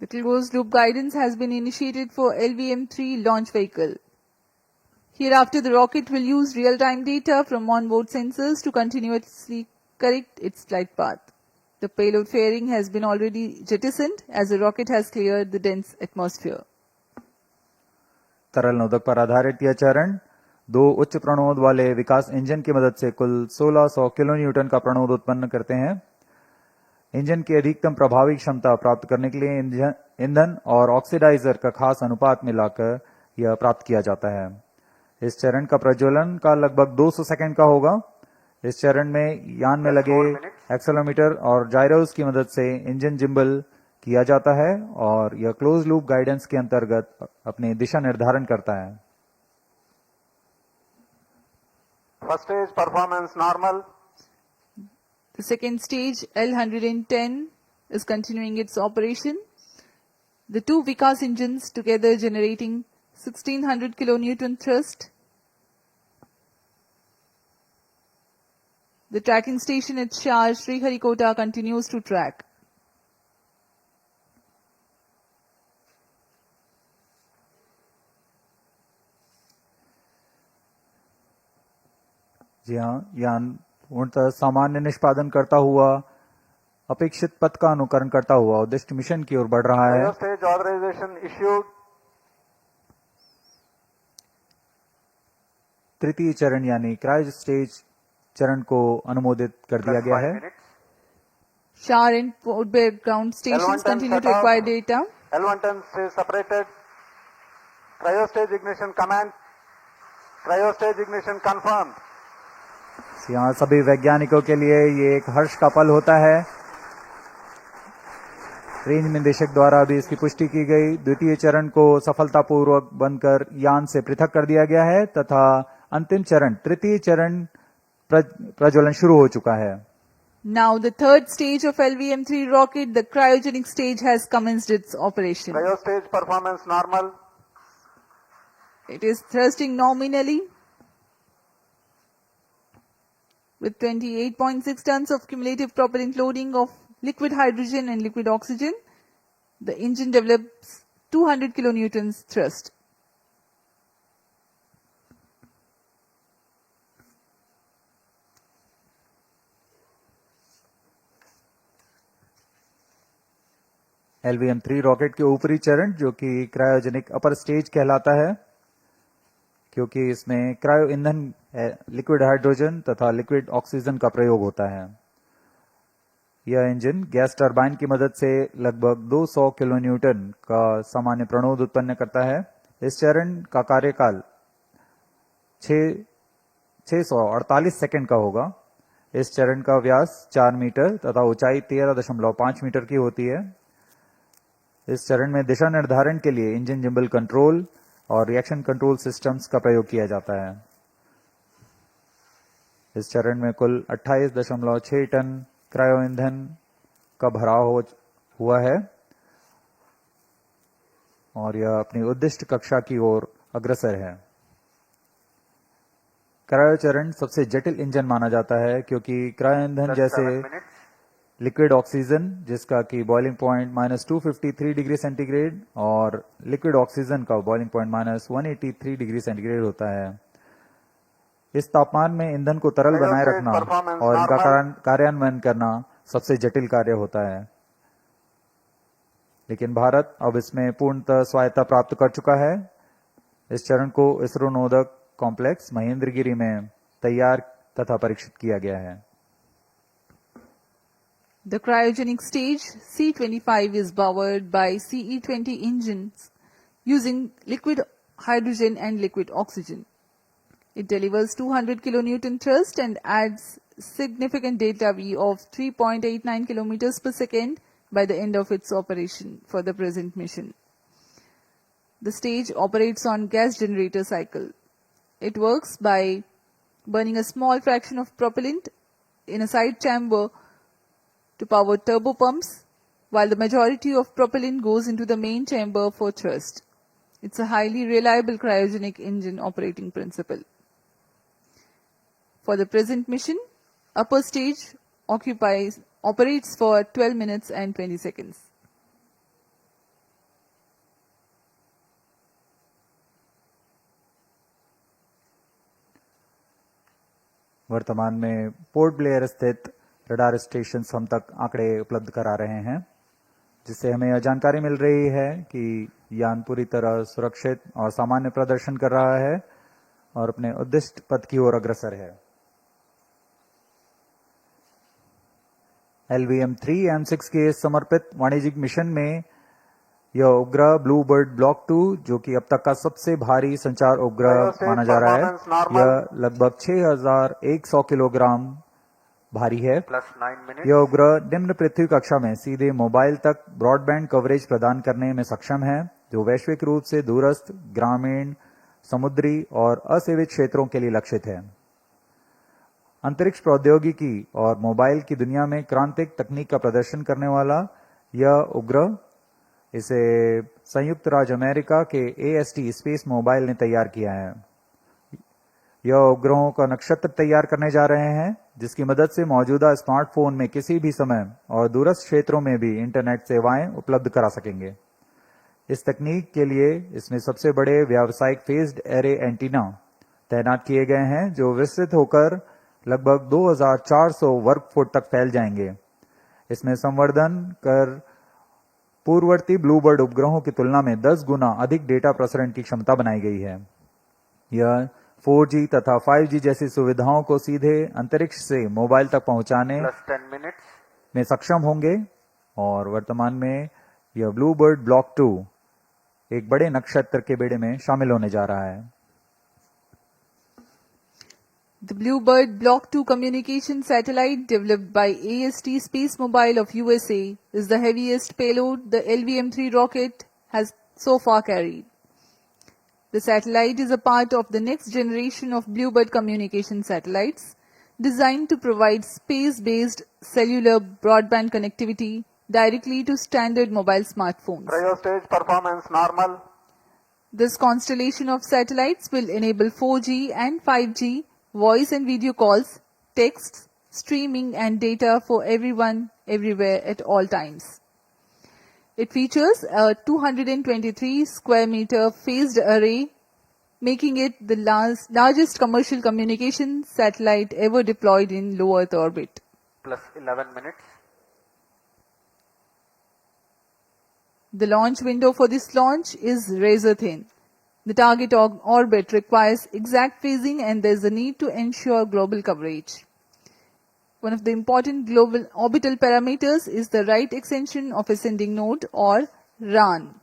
The closed loop guidance has been initiated for LVM3 launch vehicle. Hereafter, the rocket will use real-time data from onboard sensors to continuously correct its flight path. The payload fairing has been already jettisoned as the rocket has cleared the dense atmosphere. तरल नोदक पर आधारित यह चरण दो उच्च प्रणोद वाले विकास engine की मदद से कुल 1600 किलो न्यूटन का प्रणोद उत्पन्न करते हैं। इंजन की अधिकतम प्रभावी क्षमता प्राप्त करने के लिए ईंधन और ऑक्सीडाइजर का खास अनुपात मिलाकर यह प्राप्त किया जाता है। इस चरण का प्रज्वलन का लगभग 200 सेकंड का होगा। इस चरण में यान में लगे एक्सेलेरोमीटर और जायरोस की मदद से इंजन जिम्बल किया जाता है और यह क्लोज लूप गाइडेंस के अंतर्गत अपनी दिशा निर्धारण करता है। First stage performance normal. The second stage L110 is continuing its operation. The two Vikas engines together generating 1600 kilonewton thrust. The tracking station at Shah Sriharikota continues to track. जी हाँ, यान पूर्णतः सामान्य निष्पादन करता हुआ अपेक्षित पथ का अनुकरण करता हुआ उद्दिष्ट मिशन की ओर बढ़ रहा है। Stage authorization issued. तृतीय चरण यानी क्रायो स्टेज चरण को अनुमोदित कर दिया गया है। Shower and port background stations continue to acquire data. L110 is separated. Cryo stage ignition command. Cryo stage ignition confirmed. यहाँ सभी वैज्ञानिकों के लिए ये एक हर्ष का पल होता है। रेंज निदेशक द्वारा भी इसकी पुष्टि की गई। द्वितीय चरण को सफलतापूर्वक बनकर यान से पृथक कर दिया गया है तथा अंतिम चरण तृतीय चरण प्रज्वलन शुरू हो चुका है। Now the third stage of LVM-3 rocket, the cryogenic stage, has commenced its operation. Cryo stage performance normal. It is thrusting nominally with 28.6 tons of cumulative propellant loading of liquid hydrogen and liquid oxygen. The engine develops 200 kilonewtons thrust. LVM-3 rocket के ऊपरी चरण जो कि cryogenic upper stage कहलाता है, क्योंकि इसमें cryo ईंधन लिक्विड हाइड्रोजन तथा लिक्विड ऑक्सीजन का प्रयोग होता है। यह इंजन गैस टरबाइन की मदद से लगभग 200 किलोन्यूटन का सामान्य प्रणोद उत्पन्न करता है। इस चरण का कार्यकाल 648 सेकंड का होगा। इस चरण का व्यास 4 मीटर तथा ऊंचाई 13.5 मीटर की होती है। इस चरण में दिशा निर्धारण के लिए इंजन जिम्बल कंट्रोल और रिएक्शन कंट्रोल सिस्टम्स का प्रयोग किया जाता है। इस चरण में कुल 28.6 टन क्रायो ईंधन का भराव हुआ है और यह अपनी उद्दिष्ट कक्षा की ओर अग्रसर है। क्रायो चरण सबसे जटिल इंजन माना जाता है क्योंकि क्रायो ईंधन जैसे लिक्विड ऑक्सीजन जिसका कि बॉइलिंग पॉइंट -253 डिग्री सेंटीग्रेड और लिक्विड ऑक्सीजन का बॉइलिंग पॉइंट -183 डिग्री सेंटीग्रेड होता है। इस तापमान में ईंधन को तरल बनाए रखना और इनका कार्यान्वयन करना सबसे जटिल कार्य होता है, लेकिन भारत अब इसमें पूर्णतः स्वायत्ता प्राप्त कर चुका है। इस चरण को इसरो नोदक कॉम्प्लेक्स महेंद्रगिरी में तैयार तथा परीक्षित किया गया है। The cryogenic stage C-25 is powered by CE-20 engines using liquid hydrogen and liquid oxygen. It delivers 200 kilonewton thrust and adds significant delta V of 3.89 kilometers per second by the end of its operation for the present mission. The stage operates on gas generator cycle. It works by burning a small fraction of propellant in a side chamber to power turbo pumps, while the majority of propellant goes into the main chamber for thrust. It's a highly reliable cryogenic engine operating principle. For the present mission, upper stage operates for 12 minutes and 20 seconds. वर्तमान में port Blair स्थित radar station हम तक आंकड़े उपलब्ध करा रहे हैं, जिससे हमें यह जानकारी मिल रही है कि यान पूरी तरह सुरक्षित और सामान्य प्रदर्शन कर रहा है और अपने उद्दिष्ट पथ की ओर अग्रसर है। LVM3-M6 के समर्पित वाणिज्यिक मिशन में यह उपग्रह ब्लूबर्ड ब्लॉक 2 जो कि अब तक का सबसे भारी संचार उपग्रह माना जा रहा है, यह लगभग 6100 किलोग्राम भारी है। यह उपग्रह निम्न पृथ्वी कक्षा में सीधे मोबाइल तक ब्रॉडबैंड कवरेज प्रदान करने में सक्षम है, जो वैश्विक रूप से दूरस्थ, ग्रामीण, समुद्री और असेवित क्षेत्रों के लिए लक्षित है। अंतरिक्ष प्रौद्योगिकी और मोबाइल की दुनिया में क्रांतिक तकनीक का प्रदर्शन करने वाला यह उपग्रह इसे संयुक्त राज्य अमेरिका के AST स्पेस मोबाइल ने तैयार किया है। यह उपग्रहों का नक्षत्र तैयार करने जा रहे हैं, जिसकी मदद से मौजूदा स्मार्टफोन में किसी भी समय और दूरस्थ क्षेत्रों में भी इंटरनेट सेवाएं उपलब्ध करा सकेंगे। इस तकनीक के लिए इसमें सबसे बड़े व्यावसायिक फेज्ड एरे एंटीना तैनात किए गए हैं, जो विस्तृत होकर लगभग 2400 वर्ग फुट तक फैल जाएंगे। इसमें संवर्धन कर पूर्ववर्ती ब्लूबर्ड उपग्रहों की तुलना में 10 गुना अधिक डेटा प्रसारण की क्षमता बनाई गई है। यह 4G तथा 5G जैसी सुविधाओं को सीधे अंतरिक्ष से मोबाइल तक पहुंचाने plus 10 minutes. में सक्षम होंगे और वर्तमान में यह ब्लूबर्ड ब्लॉक 2 एक बड़े नक्षत्र के बेड़े में शामिल होने जा रहा है। The BlueBird Block-2 communication satellite developed by AST Space Mobile of USA is the heaviest payload the LVM-3 rocket has so far carried. The satellite is a part of the next generation of BlueBird communication satellites designed to provide space-based cellular broadband connectivity directly to standard mobile smartphones. Cryo stage performance normal. This constellation of satellites will enable 4G and 5G voice and video calls, texts, streaming and data for everyone, everywhere at all times. It features a 223 square meter phased array, making it the largest commercial communication satellite ever deployed in low Earth orbit. Plus 11 minutes. The launch window for this launch is razor thin. The target orbit requires exact phasing and there is a need to ensure global coverage. One of the important global orbital parameters is the right extension of ascending node or RAN.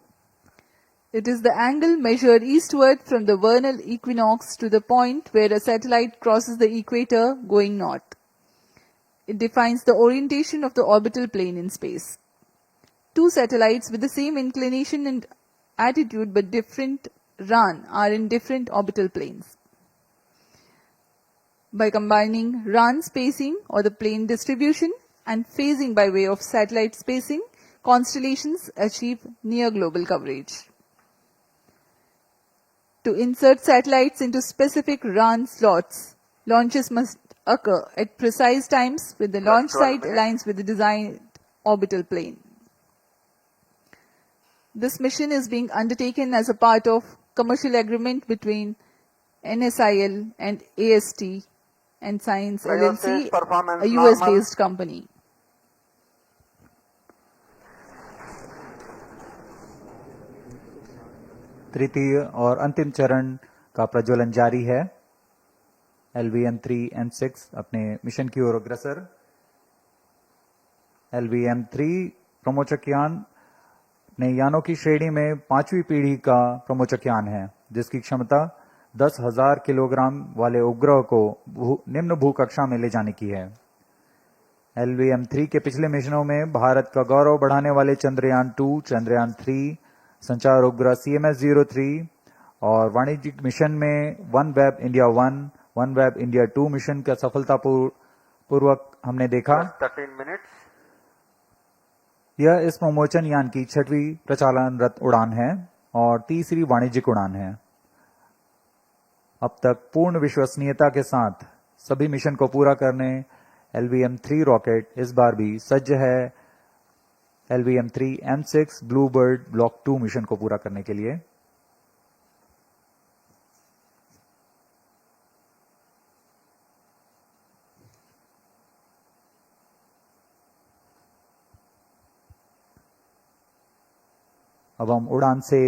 It is the angle measured eastward from the vernal equinox to the point where a satellite crosses the equator going north. It defines the orientation of the orbital plane in space. Two satellites with the same inclination and attitude but different RAN are in different orbital planes. By combining RAN spacing or the plane distribution and phasing by way of satellite spacing, constellations achieve near global coverage. To insert satellites into specific RAN slots, launches must occur at precise times when the launch site aligns with the designed orbital plane. This mission is being undertaken as a part of commercial agreement between NSIL and AST and Science LLC, a US-based company. तृतीय और अंतिम चरण का प्रज्वलन जारी है। LVM3-M6 अपने mission की ओर अग्रसर। LVM3 प्रमोचक यान अपने यानों की श्रेणी में 5वीं पीढ़ी का प्रमोचक यान है, जिसकी क्षमता 10,000 किलोग्राम वाले उपग्रह को निम्न भूकक्षा में ले जाने की है। LVM3 के पिछले मिशनों में भारत का गौरव बढ़ाने वाले चंद्रयान 2, चंद्रयान 3, संचार उपग्रह CMS-03 और वाणिज्यिक मिशन में OneWeb India 1, OneWeb India 2 mission का सफलतापूर्वक हमने देखा। 13 minutes. यह इस प्रमोचन यान की 6वीं प्रचालनरत उड़ान है और तीसरी वाणिज्यिक उड़ान है। अब तक पूर्ण विश्वसनीयता के साथ सभी मिशन को पूरा करने LVM3 रॉकेट इस बार भी सज्ज है LVM3-M6 ब्लूबर्ड ब्लॉक 2 मिशन को पूरा करने के लिए। अब हम उड़ान से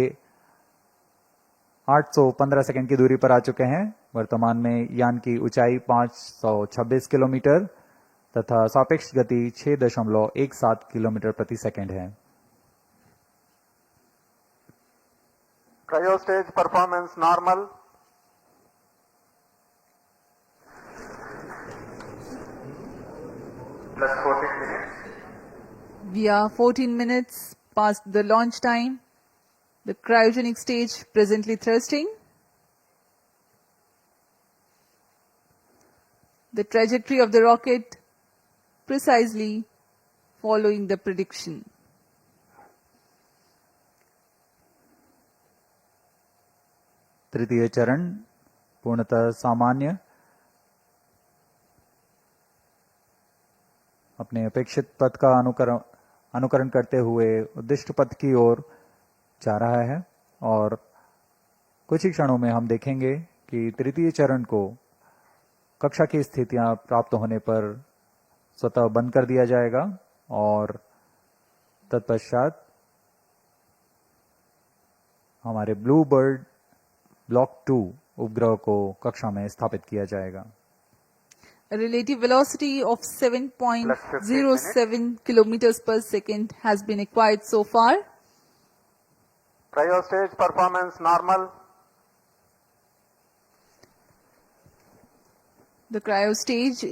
815 सेकंड की दूरी पर आ चुके हैं। वर्तमान में यान की ऊंचाई 526 किलोमीटर तथा सापेक्ष गति 6.17 किलोमीटर प्रति सेकंड है। Cryo stage performance normal. Plus 14 minutes. We are 14 minutes past the launch time. The cryogenic stage presently thrusting. The trajectory of the rocket precisely following the prediction. तृतीय चरण पूर्णतः सामान्य, अपने अपेक्षित पथ का अनुकरण करते हुए उद्दिष्ट पथ की ओर जा रहा है और कुछ ही क्षणों में हम देखेंगे कि तृतीय चरण को कक्षा की स्थितियां प्राप्त होने पर स्वतः बंद कर दिया जाएगा और तत्पश्चात हमारे ब्लूबर्ड ब्लॉक 2 उपग्रह को कक्षा में स्थापित किया जाएगा। A relative velocity of 7.07 kilometers per second has been acquired so far. Cryo stage performance normal. The cryo stage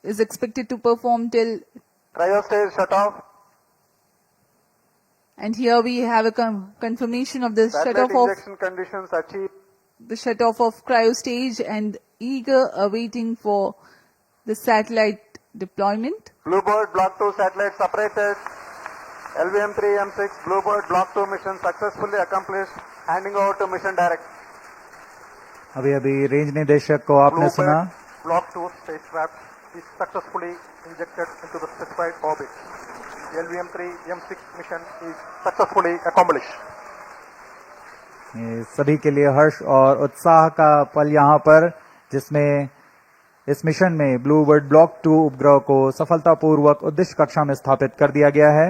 is expected to perform till, Cryo stage shut off. and here we have a confirmation of the Satellite injection conditions achieved. the shut off of cryo stage and eager awaiting for the satellite deployment. BlueBird Block 2 satellite separated. LVM3-M6 BlueBird Block 2 mission successfully accomplished. Handing over to mission director. अभी अभी range निदेशक को आपने सुना। BlueBird Block 2 spacecraft is successfully injected into the specified orbit. The LVM3-M6 mission is successfully accomplished. ये सभी के लिए हर्ष और उत्साह का पल यहाँ पर, जिसमें इस मिशन में ब्लूबर्ड ब्लॉक 2 उपग्रह को सफलतापूर्वक उद्देश्य कक्षा में स्थापित कर दिया गया है।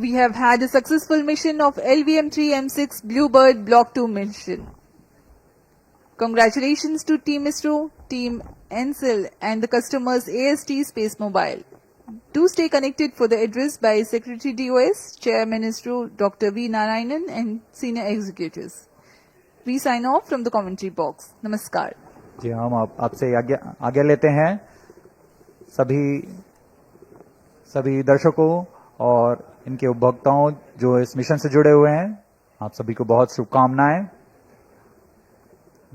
We have had a successful mission of LVM3-M6 BlueBird Block 2 mission. Congratulations to Team ISRO, Team NSIL and the customers AST Space Mobile. Do stay connected for the address by Secretary DOS, Chairman ISRO Dr. V. Narayanan and senior executives. We sign off from the commentary box. Namaskar. जी, हम आपसे आज्ञा लेते हैं। सभी दर्शकों और इनके उपभोक्ताओं जो इस मिशन से जुड़े हुए हैं, आप सभी को बहुत शुभकामनाएं।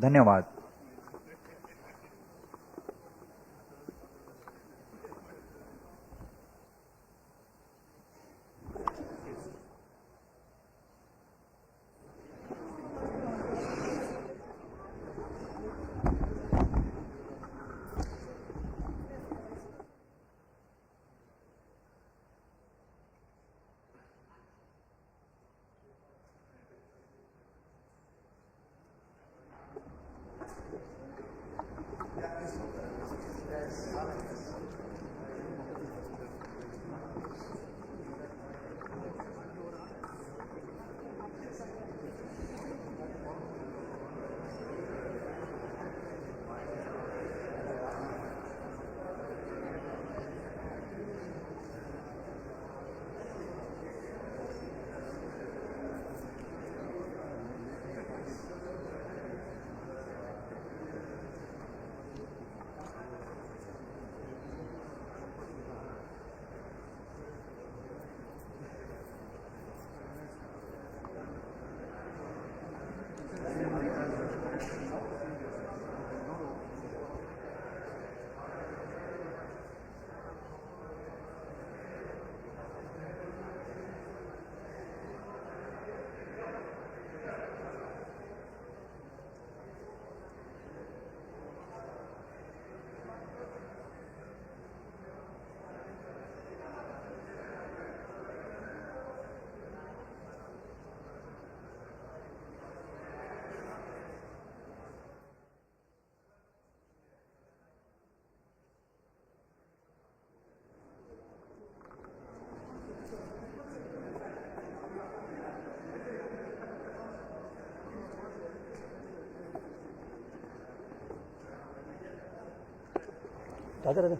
धन्यवाद। Radhe Radhe.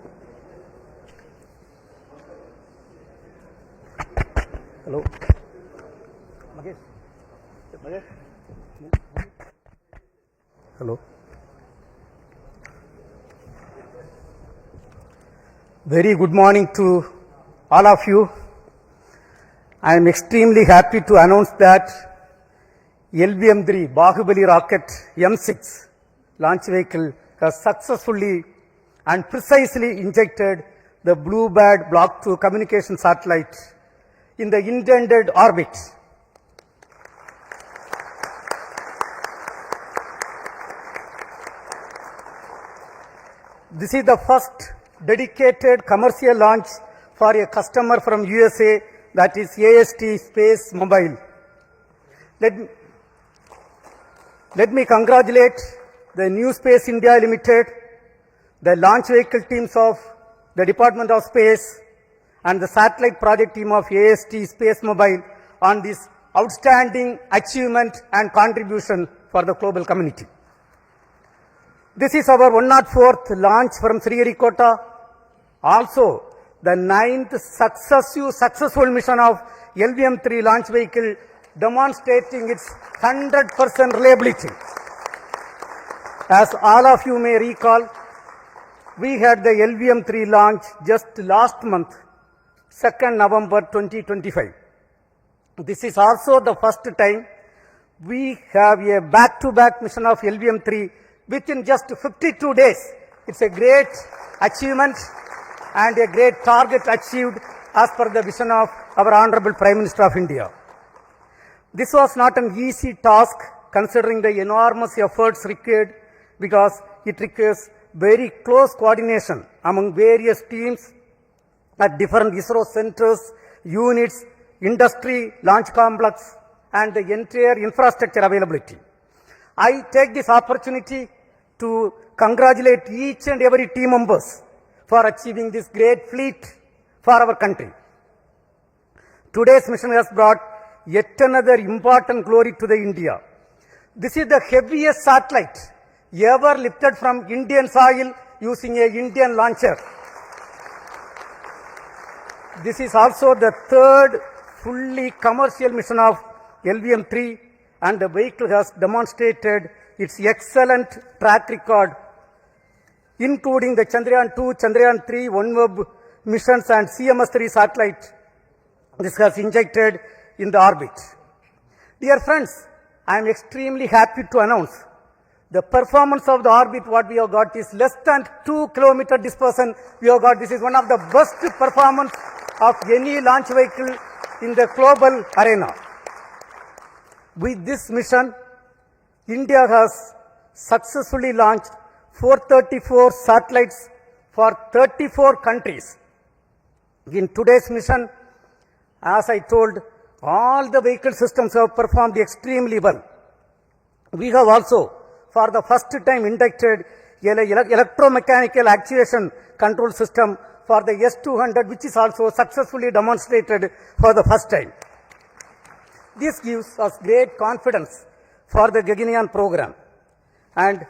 Hello Mahesh, hello. Very good morning to all of you. I am extremely happy to announce that LVM3 Bahubali rocket M6 launch vehicle has successfully and precisely injected the BlueBird Block 2 communication satellite in the intended orbit. This is the first dedicated commercial launch for a customer from USA, that is AST Space Mobile. Let me congratulate the New Space India Limited, the launch vehicle teams of the Department of Space and the satellite project team of AST Space Mobile on this outstanding achievement and contribution for the global community. This is our 104th launch from Sriharikota, also the 9th successful mission of LVM3 launch vehicle, demonstrating its 100% reliability. As all of you may recall, we had the LVM3 launch just last month, 2nd November 2025. This is also the first time we have a back-to-back mission of LVM3 within just 52 days. It's a great achievement and a great target achieved as per the vision of our Honorable Prime Minister of India. This was not an easy task considering the enormous efforts required, because it requires very close coordination among various teams at different ISRO centers, units, industry, launch complex, and the entire infrastructure availability. I take this opportunity to congratulate each and every team members for achieving this great feat for our country. Today's mission has brought yet another important glory to the India. This is the heaviest satellite ever lifted from Indian soil using a Indian launcher. This is also the third fully commercial mission of LVM3, and the vehicle has demonstrated its excellent track record, including the Chandrayaan-2, Chandrayaan-3, OneWeb missions and CMS-3 satellite. This has injected in the orbit. Dear friends, I am extremely happy to announce the performance of the orbit what we have got is less than 2 kilometer dispersion we have got. This is one of the best performance of any launch vehicle in the global arena. With this mission, India has successfully launched 434 satellites for 34 countries. In today's mission, as I told, all the vehicle systems have performed extremely well. We have also, for the first time, inducted electromechanical actuation control system for the S-200, which is also successfully demonstrated for the first time. This gives us great confidence for the Gaganyaan program. And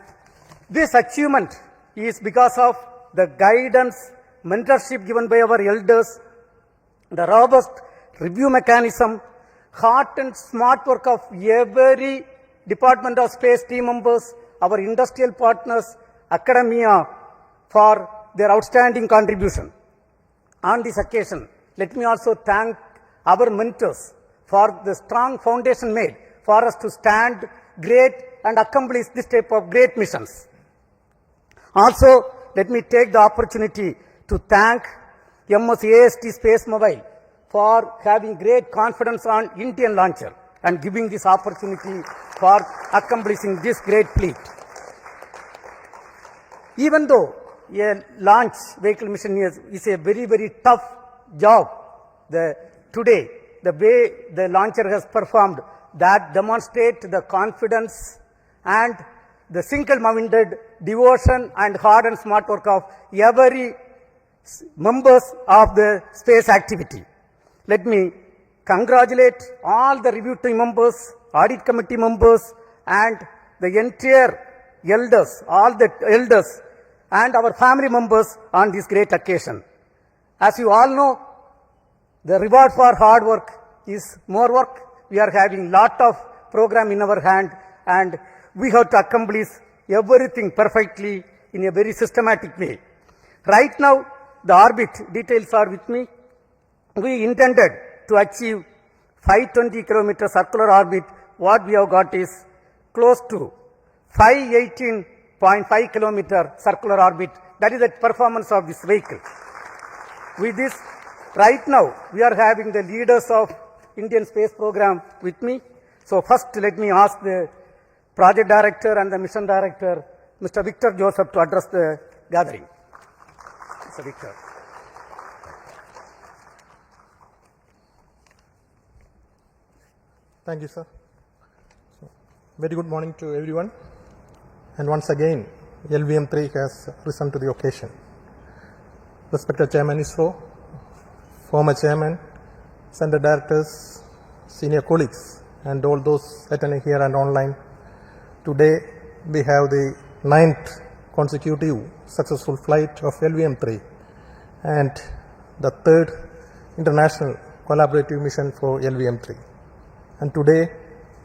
this achievement is because of the guidance, mentorship given by our elders, the robust review mechanism, hard and smart work of every Department of Space team members, our industrial partners, academia, for their outstanding contribution. On this occasion, let me also thank our mentors for the strong foundation made for us to stand great and accomplish this type of great missions. Also, let me take the opportunity to thank AST Space Mobile for having great confidence on Indian launcher and giving this opportunity for accomplishing this great feat. Even though a launch vehicle mission is a very, very tough job, today, the way the launcher has performed, that demonstrate the confidence and the single-minded devotion and hard and smart work of every members of the space activity. Let me congratulate all the review team members, audit committee members, and the entire elders, all the elders, and our family members on this great occasion. As you all know, the reward for hard work is more work. We are having lot of program in our hand, and we have to accomplish everything perfectly in a very systematic way. Right now, the orbit details are with me. We intended to achieve 520 kilometer circular orbit. What we have got is close to 518.5 kilometer circular orbit. That is the performance of this vehicle. With this, right now, we are having the leaders of Indian space program with me. So first, let me ask the project director and the mission director, Mr. Victor Joseph, to address the gathering. Mr. Victor. Thank you, sir. Very good morning to everyone. And once again, LVM3 has risen to the occasion. respected Chairman ISRO, former Chairman, Center Directors, senior colleagues, and all those attending here and online. Today, we have the 9th consecutive successful flight of LVM3 and the 3rd international collaborative mission for LVM3. And today,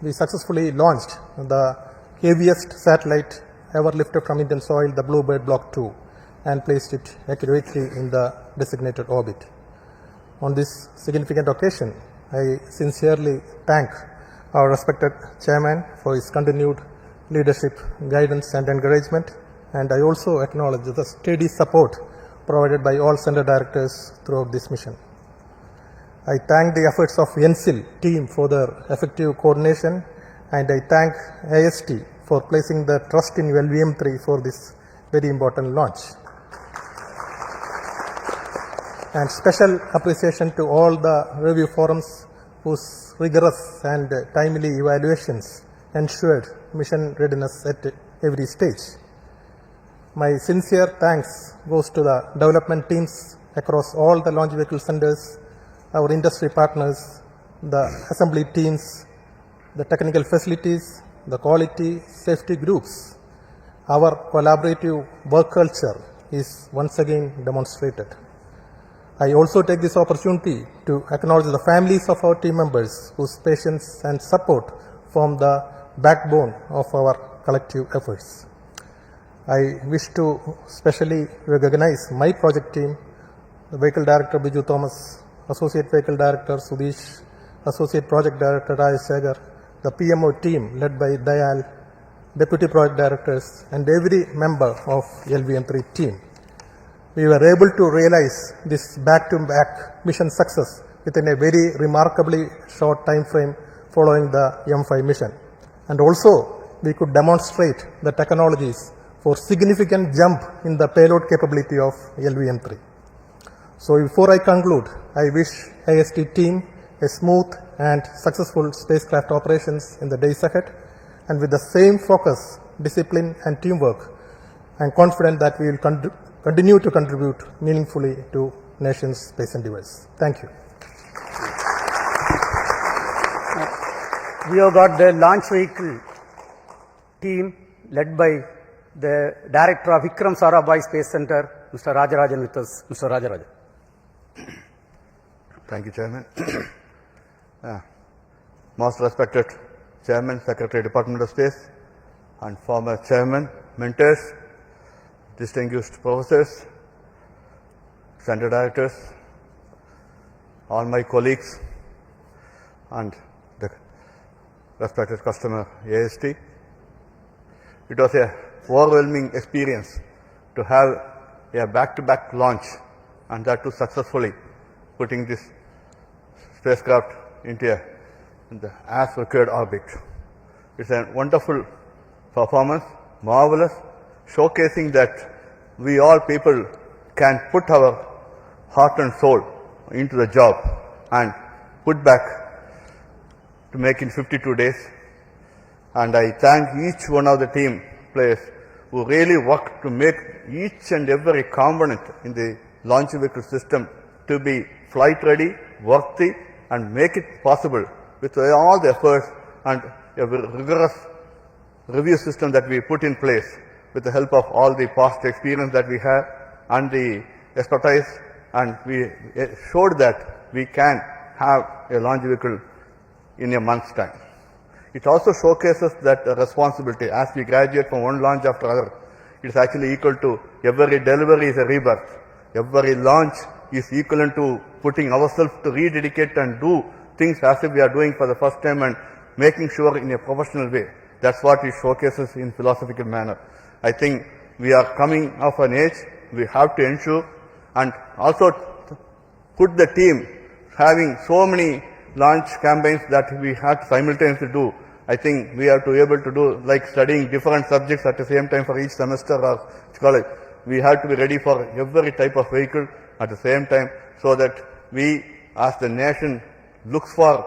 we successfully launched the heaviest satellite ever lifted from Indian soil, the BlueBird Block-2, and placed it accurately in the designated orbit. On this significant occasion, I sincerely thank our respected Chairman for his continued leadership, guidance and encouragement, and I also acknowledge the steady support provided by all Center Directors throughout this mission. I thank the efforts of NSIL team for their effective coordination, and I thank IST for placing the trust in LVM3 for this very important launch. And special appreciation to all the review forums whose rigorous and timely evaluations ensured mission readiness at every stage. My sincere thanks goes to the development teams across all the launch vehicle centers, our industry partners, the assembly teams, the technical facilities, the quality safety groups. Our collaborative work culture is once again demonstrated. I also take this opportunity to acknowledge the families of our team members whose patience and support form the backbone of our collective efforts. I wish to specially recognize my project team, the Vehicle Director Biju Thomas, Associate Vehicle Director Sudesh, Associate Project Director Rajesh Segar, the PMO team led by Dayal, Deputy Project Directors, and every member of LVM3 team. We were able to realize this back-to-back mission success within a very remarkably short time frame following the M5 mission. And also, we could demonstrate the technologies for significant jump in the payload capability of LVM3. So before I conclude, I wish IST team a smooth and successful spacecraft operations in the days ahead, and with the same focus, discipline and teamwork, I am confident that we will continue to contribute meaningfully to nation's space endeavors. Thank you. We have got the launch vehicle team led by the Director of Vikram Sarabhai Space Center, Mr. Rajarajan with us. Mr. Rajarajan. Thank you, Chairman. Most respected Chairman, Secretary, Department of Space, and former Chairman, mentors, distinguished professors, Center Directors, all my colleagues, and the respected customer, AST. It was a overwhelming experience to have a back-to-back launch, and that too successfully, putting this spacecraft into the as required orbit. It's a wonderful performance, marvelous, showcasing that we all people can put our heart and soul into the job and put back to make in 52 days. And I thank each one of the team players who really worked to make each and every component in the launch vehicle system to be flight ready, worthy, and make it possible with all the efforts and a rigorous review system that we put in place with the help of all the past experience that we have and the expertise, and we showed that we can have a launch vehicle in a month's time. It also showcases that responsibility as we graduate from one launch after another. It is actually equal to every delivery is a rebirth. Every launch is equivalent to putting ourselves to rededicate and do things as if we are doing for the first time and making sure in a professional way. That's what it showcases in philosophical manner. I think we are coming of an age, we have to ensure and also put the team having so many launch campaigns that we have to simultaneously do. I think we have to be able to do like studying different subjects at the same time for each semester or college. We have to be ready for every type of vehicle at the same time so that we as the nation looks for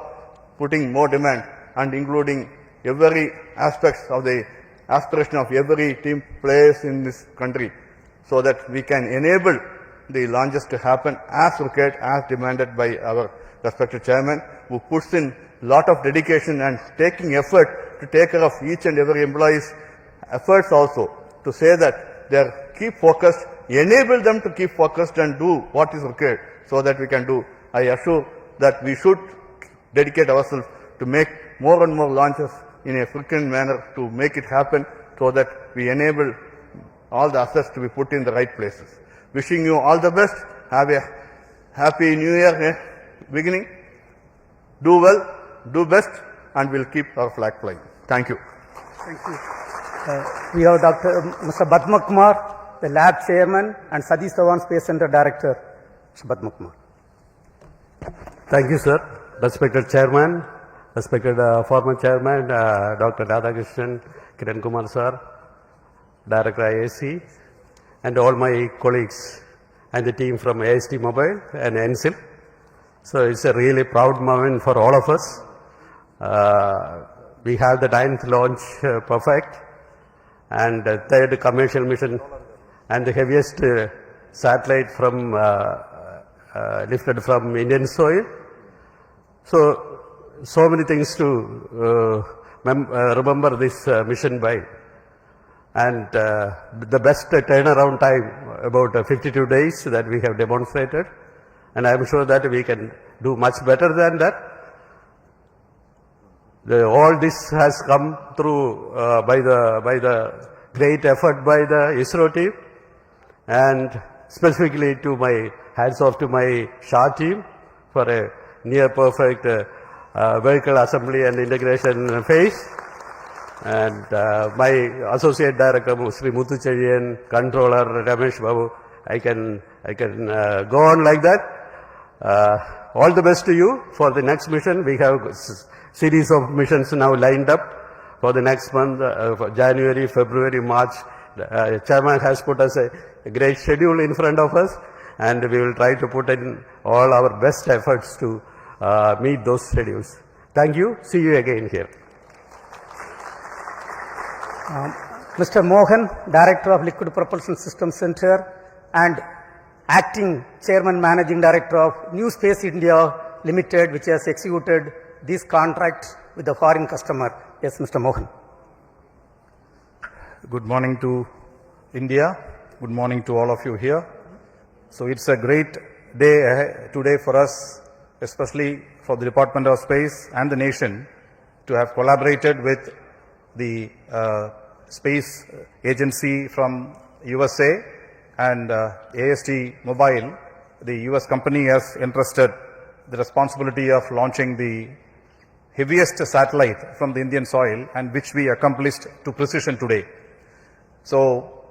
putting more demand and including every aspects of the aspiration of every team players in this country so that we can enable the launches to happen as required, as demanded by our respected chairman, who puts in lot of dedication and taking effort to take care of each and every employee's efforts also, to say that they keep focused, enable them to keep focused and do what is required so that we can do. I assure that we should dedicate ourselves to make more and more launches in a frequent manner to make it happen so that we enable all the assets to be put in the right places. Wishing you all the best. Have a happy new year beginning. Do well, do best, and we'll keep our flag flying. Thank you. Thank you. We have Mr. Padma Kumar, the lab chairman, and Satish Dhawan Space Center director. Mr. Padma Kumar. Thank you, sir. Respected chairman, respected former chairman, Dr. Radhakrishnan, Kiran Kumar sir, director IAC, and all my colleagues and the team from AST Mobile and NSIL. So it's a really proud moment for all of us. We have the 9th launch perfect, and the 3rd commercial mission, and the heaviest satellite from lifted from Indian soil. So many things to remember this mission by. And the best turnaround time, about 52 days that we have demonstrated. And I am sure that we can do much better than that. All this has come through by the great effort by the ISRO team, and specifically to my hats off to my SHA team for a near perfect vehicle assembly and integration phase, and my associate director Sri Muthu Cheriyan, controller Ramesh Babu. I can go on like that. All the best to you for the next mission. We have series of missions now lined up for the next month, for January, February, March. Chairman has put us a great schedule in front of us, and we will try to put in all our best efforts to meet those schedules. Thank you. See you again here. Mr. Mohan, Director of Liquid Propulsion Systems Center and Acting Chairman Managing Director of New Space India Limited, which has executed this contract with the foreign customer. Yes, Mr. Mohan. Good morning to India. Good morning to all of you here. So it's a great day today for us, especially for the Department of Space and the nation, to have collaborated with the space agency from USA and AST Mobile. The US company has entrusted the responsibility of launching the heaviest satellite from the Indian soil, and which we accomplished to precision today. So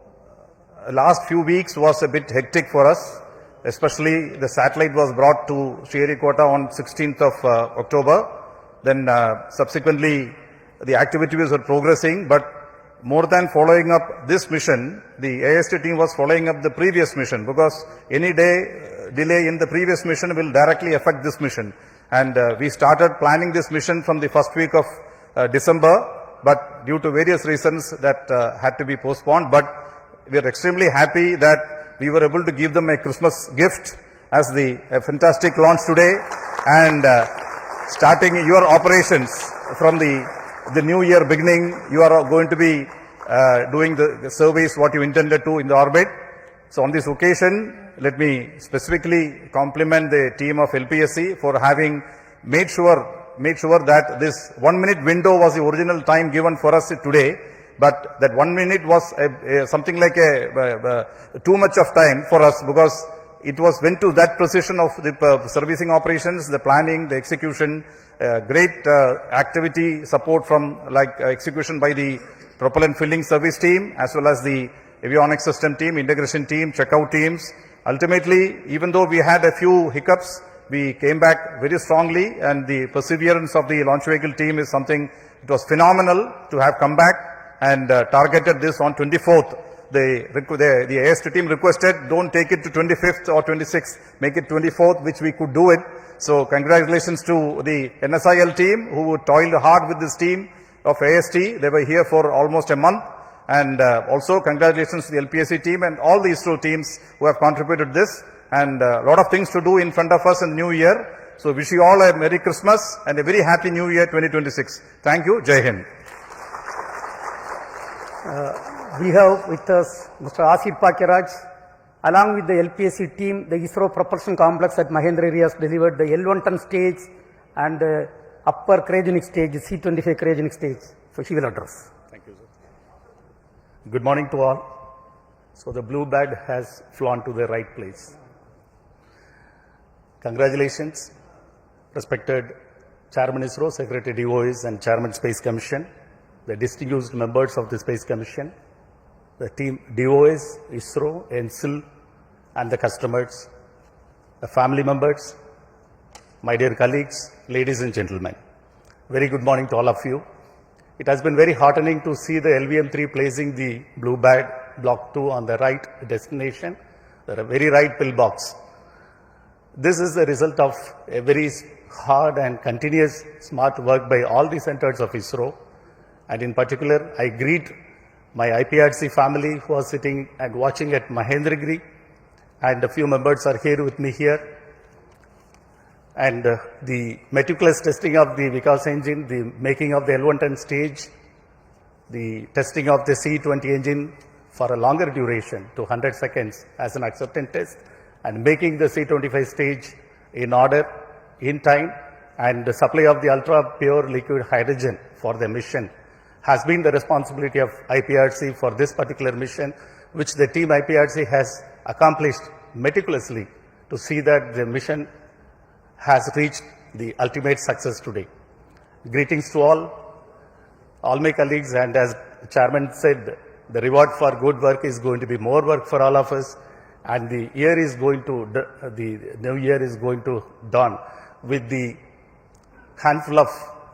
last few weeks was a bit hectic for us, especially the satellite was brought to Sriharikota on 16th of October. Then subsequently the activities were progressing, but more than following up this mission, the AST team was following up the previous mission, because any delay in the previous mission will directly affect this mission. And we started planning this mission from the first week of December, but due to various reasons that had to be postponed. But we are extremely happy that we were able to give them a Christmas gift as a fantastic launch today, and starting your operations from the new year beginning, you are going to be doing the service what you intended to in the orbit. So on this occasion, let me specifically compliment the team of LPSC for having made sure that this 1 minute window was the original time given for us today, but that 1 minute was something like too much of time for us, because it went to that precision of the servicing operations, the planning, the execution, great activity support from execution by the propellant filling service team, as well as the avionics system team, integration team, checkout teams. Ultimately, even though we had a few hiccups, we came back very strongly, and the perseverance of the launch vehicle team is something, it was phenomenal to have come back and targeted this on 24th. The AST team requested, don't take it to 25th or 26th, make it 24th, which we could do it. So congratulations to the NSIL team who toiled hard with this team of AST. They were here for almost a month, And also congratulations to the LPSC team and all the ISRO teams who have contributed this, and a lot of things to do in front of us in the new year. So wish you all a Merry Christmas and a very happy New Year 2026. Thank you. Jai Hind. We have with us Mr. Asir Pakiraj. Along with the LPSC team, the ISRO propulsion complex at Mahendra has delivered the L110 stage and the upper cryogenic stage, C-25 cryogenic stage. So he will address. Thank you, sir. Good morning to all. So the BlueBird has flown to the right place. Congratulations, respected Chairman ISRO, Secretary DOIs and Chairman Space Commission, the distinguished members of the Space Commission, the team DOIs, ISRO, NSIL, and the customers, the family members, my dear colleagues, ladies and gentlemen. Very good morning to all of you. It has been very heartening to see the LVM3 placing the BlueBird Block-2 on the right destination, the very right pillbox. This is the result of a very hard and continuous smart work by all the centers of ISRO. And in particular, I greet my IPRC family who are sitting and watching at Mahendragiri, and a few members are here with me here. And the meticulous testing of the Vikas engine, the making of the L110 stage, the testing of the C-20 engine for a longer duration, 200 seconds as an acceptance test, and making the C-25 stage in order, in time, and the supply of the ultra-pure liquid hydrogen for the mission has been the responsibility of IPRC for this particular mission, which the team IPRC has accomplished meticulously to see that the mission has reached the ultimate success today. Greetings to all my colleagues, and as the Chairman said, the reward for good work is going to be more work for all of us, and the new year is going to dawn with the handful of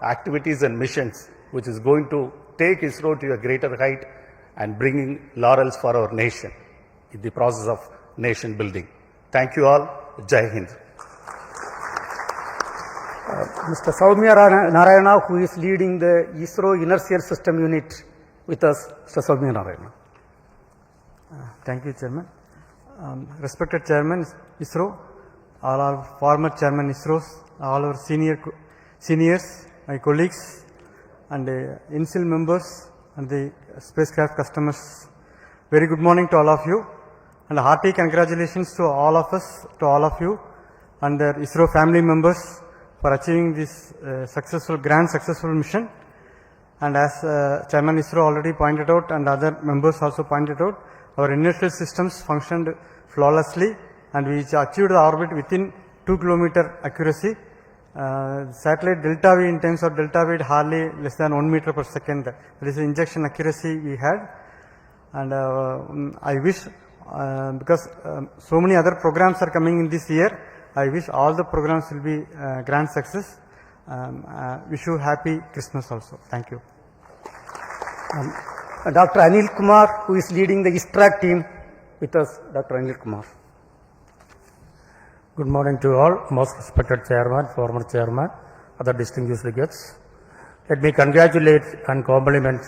activities and missions which is going to take ISRO to a greater height and bringing laurels for our nation in the process of nation building. Thank you all. Jai Hind. Mr. Soumya Narayana, who is leading the ISRO Inertial System Unit with us. Mr. Soumya Narayana. Thank you, Chairman. Respected Chairman ISRO, all our former Chairman ISROs, all our seniors, my colleagues, and NSIL members and the spacecraft customers. Very good morning to all of you, and a hearty congratulations to all of us, to all of you, and their ISRO family members for achieving this grand successful mission. And as Chairman ISRO already pointed out, and other members also pointed out, our inertial systems functioned flawlessly, and we achieved the orbit within 2 km accuracy. Satellite delta V, in terms of delta V, hardly less than 1 meter per second. That is the injection accuracy we had. And I wish, because so many other programs are coming in this year, I wish all the programs will be grand success. Wish you happy Christmas also. Thank you. Dr. Anil Kumar, who is leading the ISTRAC team with us. Dr. Anil Kumar. Good morning to all, most respected Chairman, former Chairman, other distinguished guests. Let me congratulate and compliment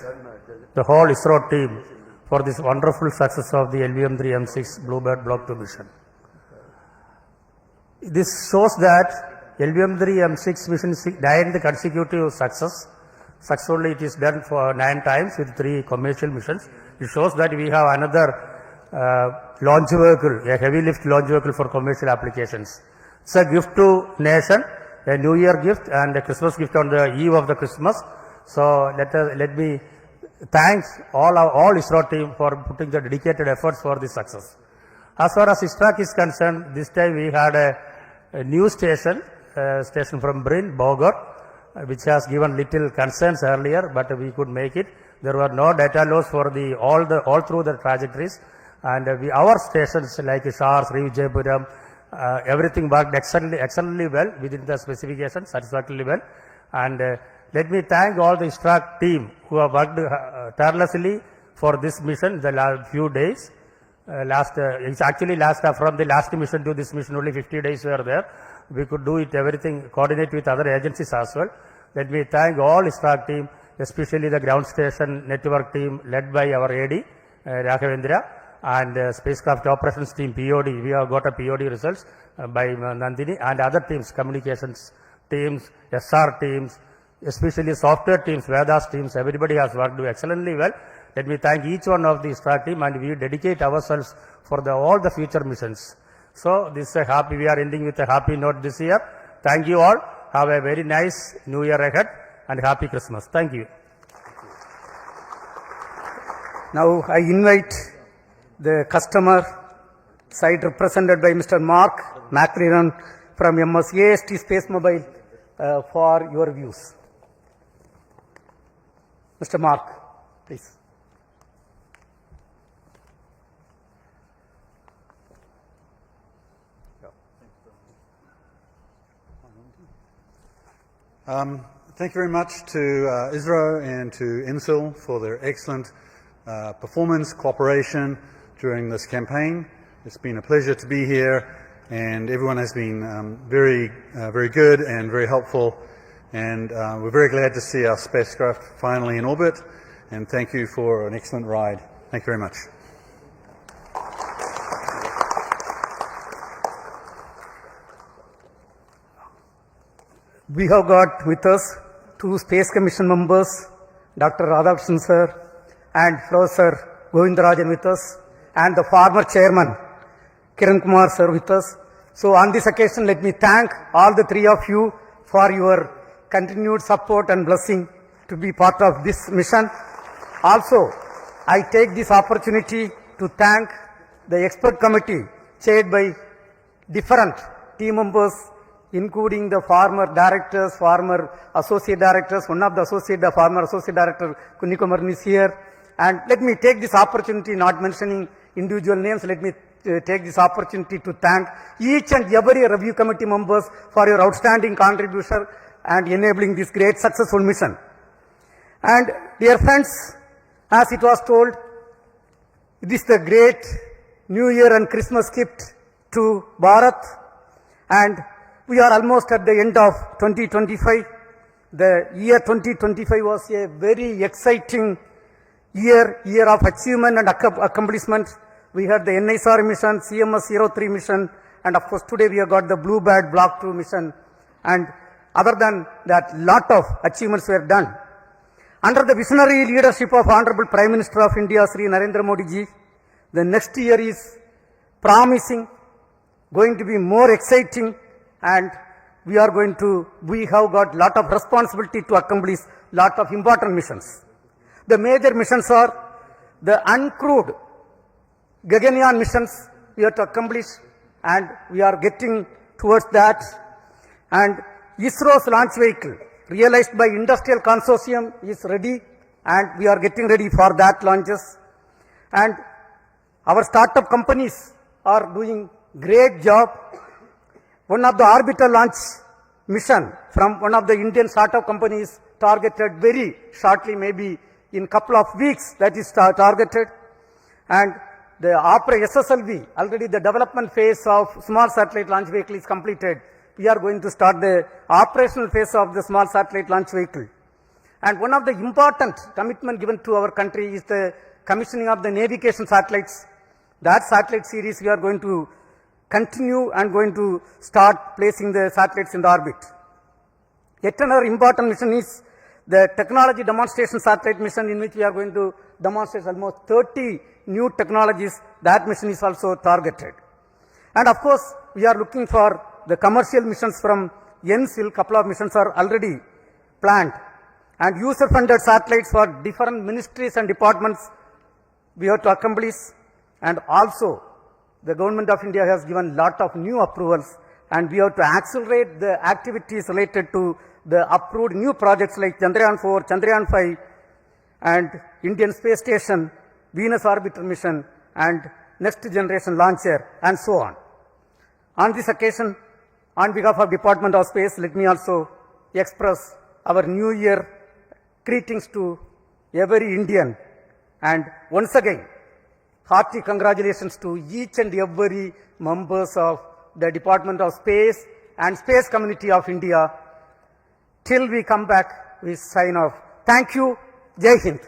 the whole ISRO team for this wonderful success of the LVM3-M6 BlueBird Block-2 mission. This shows that LVM3-M6 mission is 9th consecutive success. Successfully it is done for 9 times with 3 commercial missions. It shows that we have another launch vehicle, a heavy lift launch vehicle for commercial applications. It's a gift to nation, a New Year gift and a Christmas gift on the eve of the Christmas. So let me thank all ISRO team for putting the dedicated efforts for this success. As far as ISTRAC is concerned, this time we had a new station from Brin, Bogor, which has given little concerns earlier, but we could make it. There were no data loss for all through the trajectories, and our stations like SAR, Sri Vijayapuram, everything worked excellently well within the specifications, satisfactorily well. And let me thank all the ISTRAC team who have worked tirelessly for this mission the last few days. It's actually from the last mission to this mission only 50 days were there. We could do it everything, coordinate with other agencies as well. Let me thank all ISRO team. especially the ground station network team led by our AD, Raghavendra, and spacecraft operations team POD. We have got a POD results by Nandini, and other teams, communications teams, SR teams, especially software teams, Vedas teams, everybody has worked excellently well. Let me thank each one of the STAR team, and we dedicate ourselves for all the future missions. So this is we are ending with a happy note this year. Thank you all. Have a very nice New Year ahead and happy Christmas. Thank you. Now I invite the customer side represented by Mr. Mark McLaren from AST Space Mobile for your views. Mr. Mark, please. Thank you very much to ISRO and to NSIL for their excellent performance, cooperation during this campaign. It's been a pleasure to be here, and everyone has been very good and very helpful, and we're very glad to see our spacecraft finally in orbit, and thank you for an excellent ride. Thank you very much. We have got with us two Space Commission members, Dr. Radhakrishnan sir and Professor Govindarajan with us, and the former chairman, Kiran Kumar sir with us. So on this occasion, let me thank all the three of you for your continued support and blessing to be part of this mission. Also, I take this opportunity to thank the expert committee chaired by different team members, including the former directors, former associate directors. One of the former associate director, Kunikumaran, is here. And let me take this opportunity, not mentioning individual names, let me take this opportunity to thank each and every review committee members for your outstanding contribution and enabling this great successful mission. And dear friends, as it was told, this is the great New Year and Christmas gift to Bharat, and we are almost at the end of 2025. The year 2025 was a very exciting year of achievement and accomplishment. We had the NISR mission, CMS-03 mission, and of course today we have got the BlueBird Block-2 mission. And other than that, lot of achievements were done. Under the visionary leadership of Honorable Prime Minister of India, Sri Narendra Modi ji, the next year is promising, going to be more exciting, and we have got lot of responsibility to accomplish lot of important missions. The major missions are the uncrewed Gaganyaan missions we have to accomplish, and we are getting towards that. And ISRO's launch vehicle, realized by industrial consortium, is ready, and we are getting ready for that launches. And our startup companies are doing great job. One of the orbital launch mission from one of the Indian startup companies targeted very shortly, maybe in couple of weeks, that is targeted. And the SSLV, already the development phase of small satellite launch vehicle is completed. We are going to start the operational phase of the small satellite launch vehicle. And one of the important commitment given to our country is the commissioning of the navigation satellites. That satellite series we are going to continue and going to start placing the satellites in the orbit. Yet another important mission is the technology demonstration satellite mission, in which we are going to demonstrate almost 30 new technologies. That mission is also targeted. And of course, we are looking for the commercial missions from NSIL. Couple of missions are already planned. And user-funded satellites for different ministries and departments we have to accomplish. And also, the government of India has given lot of new approvals, and we have to accelerate the activities related to the approved new projects like Chandrayaan 4, Chandrayaan 5, and Indian Space Station, Venus Orbiter Mission, and Next Generation Launcher, and so on. On this occasion, on behalf of Department of Space, let me also express our New Year greetings to every Indian, and once again, hearty congratulations to each and every members of the Department of Space and Space Community of India. Till we come back, we sign off. Thank you. Jai Hind.